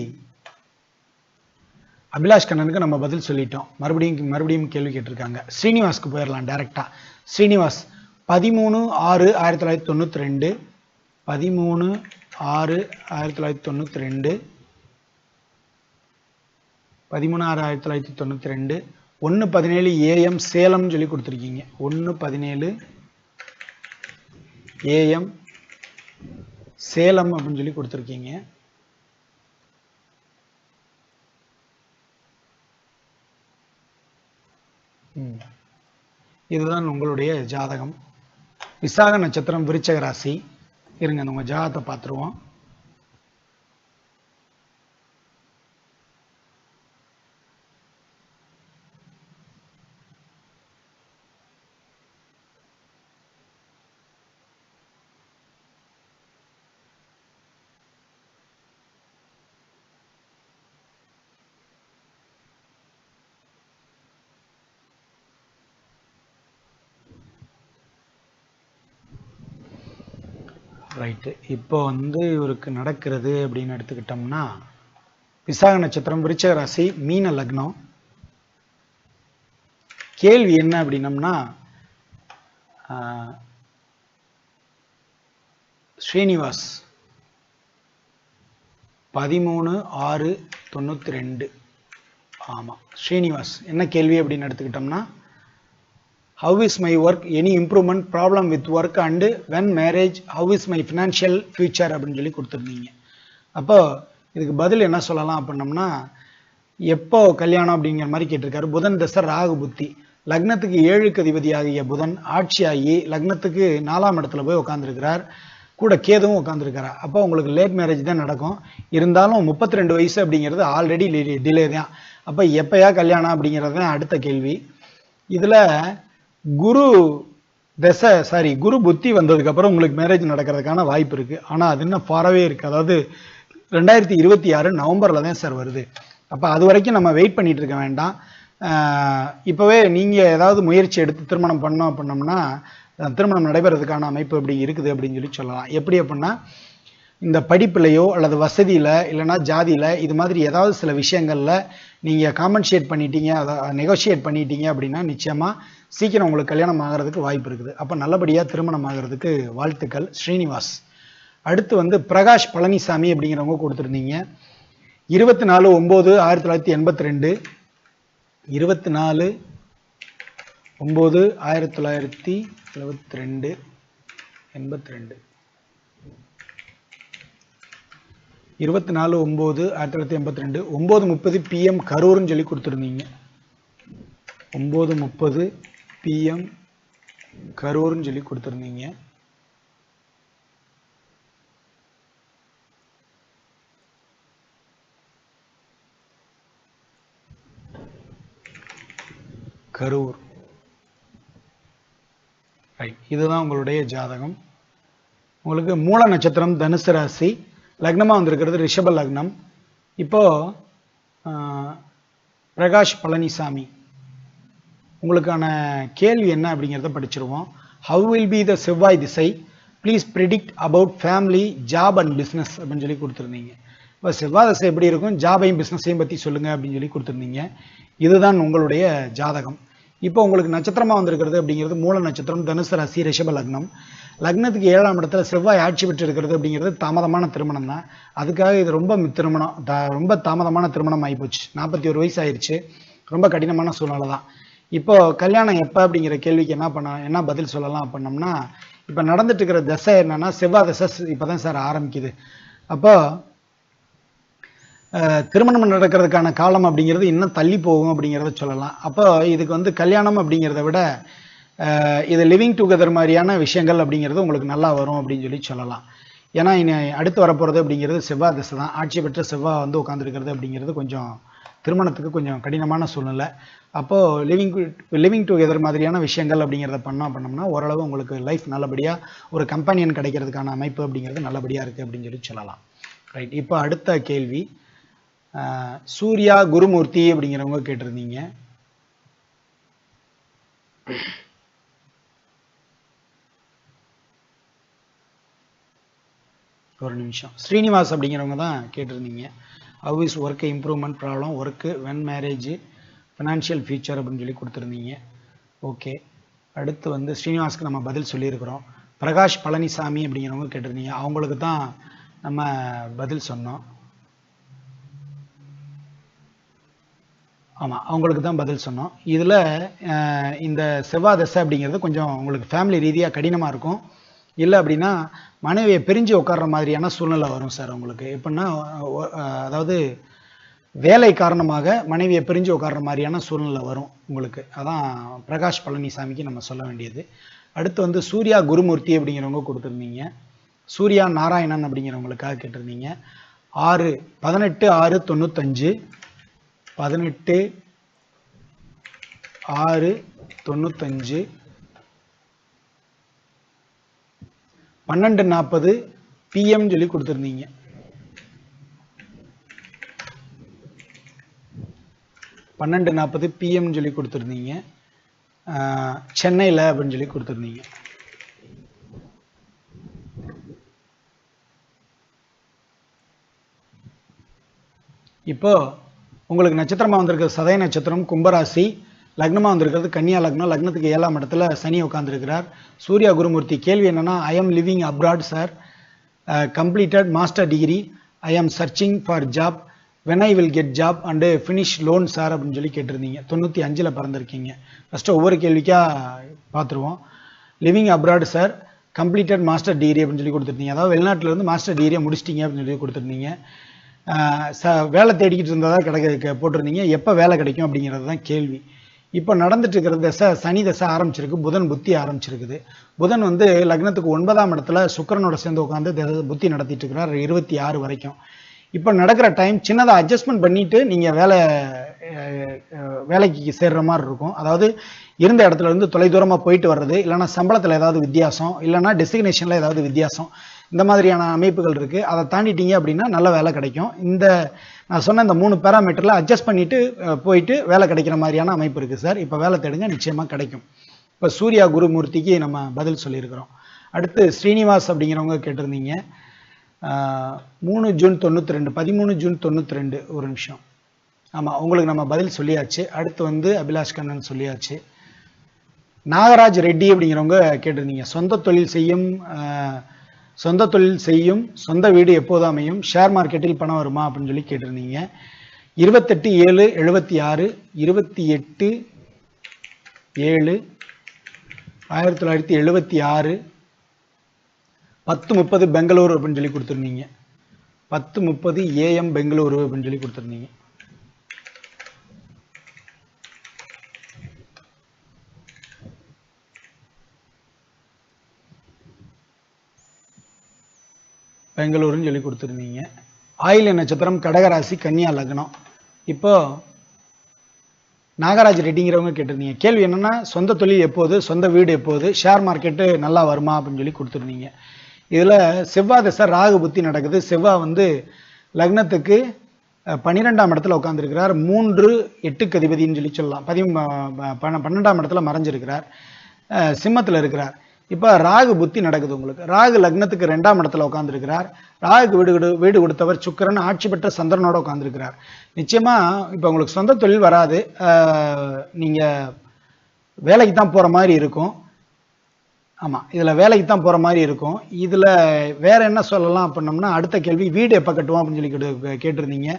அபிலாஷ் கண்ணனுக்கு நம்ம பதில் சொல்லிட்டோம். மறுபடியும் கேள்வி கேட்டிருக்காங்க. ஸ்ரீனிவாஸ்க்கு போயிடலாம் டைரக்டா. ஸ்ரீனிவாஸ் 13/6/1992 13/6/1992 13/6/1992 1:17 AM சேலம் சொல்லி கொடுத்துருக்கீங்க. 1:17 AM சேலம் அப்படின்னு சொல்லி கொடுத்துருக்கீங்க. இதுதான் உங்களுடைய ஜாதகம். விசாக நட்சத்திரம், விருச்சக ராசி. இருங்க, உங்க ஜாதகத்தை பார்த்துருவோம். ரைட்டு, இப்போ வந்து இவருக்கு நடக்கிறது அப்படின்னு எடுத்துக்கிட்டோம்னா, விசாக நட்சத்திரம், விருச்சக ராசி, மீன லக்னம். கேள்வி என்ன அப்படின்னம்னா, ஸ்ரீனிவாஸ் 13/6/92. ஆமாம் ஸ்ரீனிவாஸ், என்ன கேள்வி அப்படின்னு எடுத்துக்கிட்டோம்னா, how is my work, any improvement, problem with work and when marriage, how is my financial future அப்படின்னு சொல்லி கொடுத்துருந்தீங்க. அப்போ இதுக்கு பதில் என்ன சொல்லலாம் அப்படின்னம்னா, எப்போ கல்யாணம் அப்படிங்கிற மாதிரி கேட்டிருக்காரு. புதன் தசை ராகு புத்தி. லக்னத்துக்கு 7க்கு அதிபதி ஆகிய புதன் ஆட்சியாகி லக்னத்துக்கு 4ஆம் இடத்துல போய் உட்காந்துருக்கிறார். கூட கேதுவும் உட்காந்துருக்கிறார். அப்போ உங்களுக்கு லேட் மேரேஜ் தான் நடக்கும். இருந்தாலும் 32 வயசு அப்படிங்கிறது ஆல்ரெடி டிலே தான். அப்போ எப்பயா கல்யாணம் அப்படிங்கிறது தான் அடுத்த கேள்வி. இதில் குரு புத்தி வந்ததுக்கு அப்புறம் உங்களுக்கு மேரேஜ் நடக்கிறதுக்கான வாய்ப்பு இருக்கு. ஆனா அது இன்னும் ஃபாரவே இருக்கு. அதாவது 2026 நவம்பர்ல தான் சார் வருது. அப்ப அது வரைக்கும் நம்ம வெயிட் பண்ணிட்டு இருக்க வேண்டாம். இப்பவே நீங்க ஏதாவது முயற்சி எடுத்து திருமணம் பண்ணோம் அப்படின்னோம்னா திருமணம் நடைபெறதுக்கான அமைப்பு எப்படி இருக்குது அப்படின்னு சொல்லலாம். எப்படி அப்படின்னா, இந்த படிப்புலையோ அல்லது வசதியில் இல்லைனா ஜாதியில் இது மாதிரி ஏதாவது சில விஷயங்களில் நீங்கள் காம்பன்சேட் பண்ணிட்டீங்க, அதை நெகோஷியேட் பண்ணிட்டீங்க அப்படின்னா நிச்சயமாக சீக்கிரம் உங்களுக்கு கல்யாணம் ஆகிறதுக்கு வாய்ப்பு இருக்குது. அப்போ நல்லபடியாக திருமணம் ஆகிறதுக்கு வாழ்த்துக்கள் ஸ்ரீனிவாஸ். அடுத்து வந்து பிரகாஷ் பழனிசாமி அப்படிங்கிறவங்க கொடுத்துருந்தீங்க. 24/9/1982, 24/9/1972, 82, 24/9/1982, 9:30 PM கரூர்னு சொல்லி கொடுத்துருந்தீங்க. 9:30 PM கரூர்னு சொல்லி கொடுத்துருந்தீங்க. கரூர். ரைட், இதுதான் உங்களுடைய ஜாதகம். உங்களுக்கு மூல நட்சத்திரம் தனுசு ராசி, லக்னமாக வந்திருக்கிறது ரிஷப லக்னம். இப்போ பிரகாஷ் பழனிசாமி உங்களுக்கான கேள்வி என்ன அப்படிங்கிறத படிச்சிருவோம். ஹவு வில் பி த செவ்வாய் திசை, please predict about family, job and business அப்படின்னு சொல்லி கொடுத்துருந்தீங்க. இப்போ செவ்வாய் திசை எப்படி இருக்கும், ஜாபையும் பிஸ்னஸையும் பற்றி சொல்லுங்கள் அப்படின்னு சொல்லி கொடுத்துருந்தீங்க. இதுதான் உங்களுடைய ஜாதகம். இப்போ உங்களுக்கு நட்சத்திரமாக வந்திருக்கிறது அப்படிங்கிறது மூல நட்சத்திரம் தனுசு ராசி ரிஷப லக்னம். லக்னத்துக்கு 7ஆம் இடத்துல செவ்வாய் ஆட்சி பெற்று இருக்கிறது அப்படிங்கிறது தாமதமான திருமணம் தான். அதுக்காக இது ரொம்ப தாமதமான திருமணம் ஆகிப்போச்சு. 41 வயசு ஆயிடுச்சு. ரொம்ப கடினமான சூழ்நிலை தான். இப்போ கல்யாணம் எப்போ அப்படிங்கிற கேள்விக்கு என்ன பதில் சொல்லலாம் அப்படின்னம்னா, இப்போ நடந்துட்டு இருக்கிற தசை என்னன்னா செவ்வாய் தசை இப்போ தான் சார் ஆரம்பிக்குது. அப்போ திருமணம் நடக்கிறதுக்கான காலம் அப்படிங்கிறது இன்னும் தள்ளி போகும் அப்படிங்கிறத சொல்லலாம். அப்போ இதுக்கு வந்து கல்யாணம் அப்படிங்கிறத விட இது லிவிங் டுகெதர் மாதிரியான விஷயங்கள் அப்படிங்கிறது உங்களுக்கு நல்லா வரும் அப்படின்னு சொல்லி சொல்லலாம். ஏன்னா இனி அடுத்து வரப்போகிறது அப்படிங்கிறது செவ்வாய் திசை தான். ஆட்சி பெற்ற செவ்வாய் வந்து உட்காந்துருக்கிறது அப்படிங்கிறது கொஞ்சம் திருமணத்துக்கு கொஞ்சம் கடினமான சூழ்நிலை. அப்போது லிவிங் டுகெதர் மாதிரியான விஷயங்கள் அப்படிங்கிறத பண்ணோம்னா ஓரளவு உங்களுக்கு லைஃப் நல்லபடியாக ஒரு கம்பெனியன் கிடைக்கிறதுக்கான அமைப்பு அப்படிங்கிறது நல்லபடியாக இருக்குது அப்படின்னு சொல்லி சொல்லலாம். ரைட், இப்போ அடுத்த கேள்வி சூர்யா குருமூர்த்தி அப்படிங்கிறவங்க கேட்டிருந்தீங்க. ஒரு நிமிஷம். ஸ்ரீனிவாஸ் அப்படிங்கிறவங்க தான் கேட்டிருந்தீங்க. How is work improvement problem, work, when marriage, financial future அப்படின்னு சொல்லி கொடுத்துருந்தீங்க. ஓகே, அடுத்து வந்து ஸ்ரீனிவாஸ்க்கு நம்ம பதில் சொல்லியிருக்கிறோம். பிரகாஷ் பழனிசாமி அப்படிங்கிறவங்க கேட்டிருந்தீங்க. அவங்களுக்கு தான் நம்ம பதில் சொன்னோம். ஆமாம், அவங்களுக்கு தான் பதில் சொன்னோம். இதில் இந்த செவ்வாய் தசை அப்படிங்கிறது கொஞ்சம் உங்களுக்கு ஃபேமிலி ரீதியாக கடினமாக இருக்கும். இல்லை அப்படின்னா மனைவியை பிரிஞ்சு உட்கார்ற மாதிரியான சூழ்நிலை வரும் சார் உங்களுக்கு. எப்படின்னா அதாவது வேலை காரணமாக மனைவியை பிரிஞ்சு உட்கார்ற மாதிரியான சூழ்நிலை வரும் உங்களுக்கு. அதான் பிரகாஷ் பழனிசாமிக்கு நம்ம சொல்ல வேண்டியது. அடுத்து வந்து சூர்யா குருமூர்த்தி அப்படிங்கிறவங்க கொடுத்துருந்தீங்க. சூர்யா நாராயணன் அப்படிங்கிறவங்களுக்காக கேட்டிருந்தீங்க. 18/6/95, 18/6/95, 12:40 PM சொல்லி கொடுத்துருந்தீங்க. 12:40 PM சொல்லி கொடுத்துருந்தீங்க. சென்னையில் அப்படின்னு சொல்லி கொடுத்துருந்தீங்க. இப்போ உங்களுக்கு நட்சத்திரமாக வந்திருக்கிறது சதய நட்சத்திரம், கும்பராசி, லக்னமாக வந்திருக்கிறது கன்னியா லக்னம். லக்னத்துக்கு 7ஆம் இடத்துல சனி உட்காந்துருக்கிறார். சூர்யா குருமூர்த்தி கேள்வி என்னன்னா, I am living abroad sir, completed master degree, I am searching for job, when I will get job and finish loan sir அப்படின்னு சொல்லி கேட்டிருந்தீங்க. 95 பிறந்திருக்கீங்க. ஃபஸ்ட்டு ஒவ்வொரு கேள்விக்காக பார்த்துருவோம். Living abroad sir, completed master degree அப்படின்னு சொல்லி கொடுத்துருந்தீங்க. அதாவது வெளிநாட்டிலேருந்து மாஸ்டர் டிகிரியை முடிச்சிட்டிங்க அப்படின்னு சொல்லி கொடுத்துருந்தீங்க. வேலை தேடிக்கிட்டு இருந்ததாக போட்டிருந்தீங்க. எப்போ வேலை கிடைக்கும் அப்படிங்கிறது தான் கேள்வி. இப்போ நடந்துட்டு இருக்கிற சனி தசை ஆரம்பிச்சிருக்கு. புதன் புத்தி ஆரம்பிச்சிருக்குது. புதன் வந்து லக்னத்துக்கு 9ஆம் இடத்துல சுக்கிரனோட சேர்ந்து உட்காந்து புத்தி நடத்திட்டு இருக்கிறார் 26 வரைக்கும். இப்போ நடக்கிற டைம் சின்னதாக அட்ஜஸ்ட்மெண்ட் பண்ணிட்டு நீங்கள் வேலைக்கு சேர்ற மாதிரி இருக்கும். அதாவது இருந்த இடத்துல இருந்து தொலைதூரமாக போயிட்டு வர்றது, இல்லைனா சம்பளத்தில் ஏதாவது வித்தியாசம், இல்லைனா டெசிக்னேஷனில் ஏதாவது வித்தியாசம், இந்த மாதிரியான அமைப்புகள் இருக்குது. அதை தாண்டிட்டீங்க அப்படின்னா நல்ல வேலை கிடைக்கும். நான் சொன்ன இந்த 3 பேராமீட்டரில் அட்ஜஸ்ட் பண்ணிவிட்டு போயிட்டு வேலை கிடைக்கிற மாதிரியான அமைப்பு இருக்குது சார். இப்போ வேலை தேடுங்க, நிச்சயமாக கிடைக்கும். இப்போ சூர்யா குருமூர்த்திக்கு நம்ம பதில் சொல்லியிருக்கிறோம். அடுத்து ஸ்ரீனிவாஸ் அப்படிங்கிறவங்க கேட்டிருந்தீங்க. 3 ஜூன் 92, 13 ஜூன் 92. ஒரு நிமிஷம். ஆமாம், உங்களுக்கு நம்ம பதில் சொல்லியாச்சு. அடுத்து வந்து அபிலாஷ் கண்ணன் சொல்லியாச்சு. நாகராஜ் ரெட்டி அப்படிங்கிறவங்க கேட்டிருந்தீங்க, சொந்த தொழில் செய்யும் சொந்த வீடு எப்போது அமையும், ஷேர் மார்க்கெட்டில் பணம் வருமா அப்படின்னு சொல்லி கேட்டிருந்தீங்க. 28/7/76, 28/7/1976, 10:30 பெங்களூரு அப்படின்னு சொல்லி கொடுத்துருந்தீங்க. 10:30 AM பெங்களூரு அப்படின்னு சொல்லி கொடுத்துருந்தீங்க. பெங்களூருன்னு சொல்லி கொடுத்துருந்தீங்க. ஆயில்ய நட்சத்திரம், கடகராசி, கன்னியா லக்னம். இப்போ நாகராஜ் ரெட்டிங்கிறவங்க கேட்டிருந்தீங்க, கேள்வி என்னன்னா சொந்த தொழில் எப்போது, சொந்த வீடு எப்போது, ஷேர் மார்க்கெட்டு நல்லா வருமா அப்படின்னு சொல்லி கொடுத்துருந்தீங்க. இதில் செவ்வாய் தசை ராகு புத்தி நடக்குது. செவ்வாய் வந்து லக்னத்துக்கு 12ஆம் இடத்துல உட்காந்துருக்கிறார். 3/8க்கு அதிபதினு சொல்லி சொல்லலாம். 12ஆம் இடத்துல மறைஞ்சிருக்கிறார், சிம்மத்தில் இருக்கிறார். இப்போ ராகு புத்தி நடக்குது உங்களுக்கு. ராகு லக்னத்துக்கு 2ஆம் இடத்துல உட்காந்துருக்கிறார். ராகுக்கு வீடு கொடுத்தவர் சுக்கிரன், ஆட்சி பெற்ற சந்திரனோட உட்காந்துருக்கிறார். நிச்சயமா இப்போ உங்களுக்கு சொந்த தொழில் வராது, நீங்கள் வேலைக்கு தான் போகிற மாதிரி இருக்கும். ஆமாம், இதில் வேலைக்கு தான் போகிற மாதிரி இருக்கும். இதில் வேற என்ன சொல்லலாம் அப்படின்னோம்னா, அடுத்த கேள்வி வீடு எப்போ கட்டுவோம் அப்படின்னு சொல்லி கேட்டிருந்தீங்க.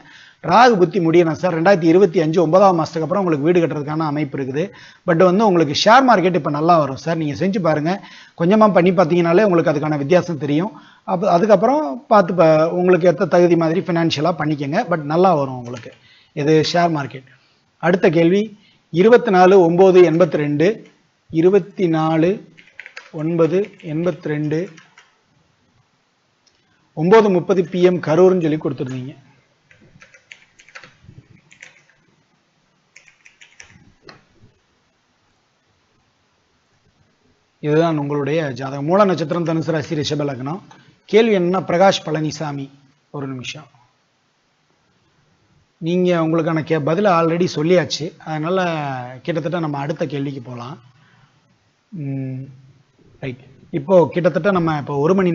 ராகு புத்தி முடியணும் சார், 2025 9ஆம் மாதத்துக்கு அப்புறம் உங்களுக்கு வீடு கட்டுறதுக்கான அமைப்பு இருக்குது. பட் வந்து உங்களுக்கு ஷேர் மார்க்கெட் இப்போ நல்லா வரும் சார், நீங்கள் செஞ்சு பாருங்கள். கொஞ்சமாக பண்ணி பார்த்தீங்கனாலே உங்களுக்கு அதுக்கான வித்தியாசம் தெரியும். அதுக்கப்புறம் பார்த்து உங்களுக்கு ஏற்ற தகுதி மாதிரி ஃபினான்ஷியலாக பண்ணிக்கோங்க. பட் நல்லா வரும் உங்களுக்கு இது ஷேர் மார்க்கெட். அடுத்த கேள்வி 24/9/82, 24/9/82, 9:30 PM கரூர்னு சொல்லி கொடுத்துருந்தீங்க. இதுதான் உங்களுடைய ஜாதகம். மூல நட்சத்திரம், தனுசு ராசி, ரிஷப லக்னம். கேள்வி என்னன்னா பிரகாஷ் பழனிசாமி. ஒரு நிமிஷம், நீங்கள் உங்களுக்கான பதில் ஆல்ரெடி சொல்லியாச்சு. அதனால் கிட்டத்தட்ட நம்ம அடுத்த கேள்விக்கு போகலாம். ரைட், இப்போது கிட்டத்தட்ட நம்ம இப்போ 1 மணி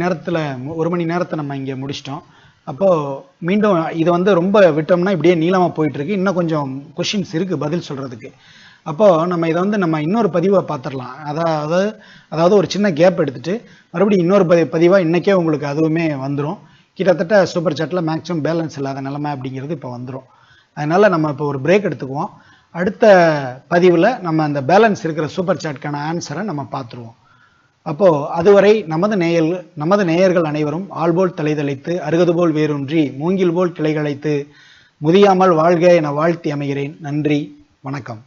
நேரத்தை நம்ம இங்கே முடிச்சிட்டோம். அப்போது மீண்டும் இதை வந்து ரொம்ப விட்டோம்னா இப்படியே நீளமாக போயிட்டுருக்கு. இன்னும் கொஞ்சம் கொஷின்ஸ் இருக்குது பதில் சொல்கிறதுக்கு. அப்போது நம்ம இதை வந்து நம்ம இன்னொரு பதிவை பார்த்துடலாம். அதாவது ஒரு சின்ன கேப் எடுத்துகிட்டு மறுபடியும் இன்னொரு பதிவாக இன்றைக்கே உங்களுக்கு அதுவுமே வந்துடும். கிட்டத்தட்ட சூப்பர் சாட்டில் மேக்ஸிமம் பேலன்ஸ் இல்லாத நிலைமை அப்படிங்கிறது இப்போ வந்துடும். அதனால் நம்ம இப்போ ஒரு பிரேக் எடுத்துக்குவோம். அடுத்த பதிவில் நம்ம அந்த பேலன்ஸ் இருக்கிற சூப்பர் சாட்கான ஆன்சரை நம்ம பார்த்துருவோம். அப்போது அதுவரை நமது நேயர்கள் அனைவரும் ஆள்போல் தலைதலைத்து, அருகது போல் வேரூன்றி, மூங்கில் போல் கிளைகளைத்து, முதியாமல் வாழ்க என வாழ்த்தி அமைகிறேன். நன்றி, வணக்கம்.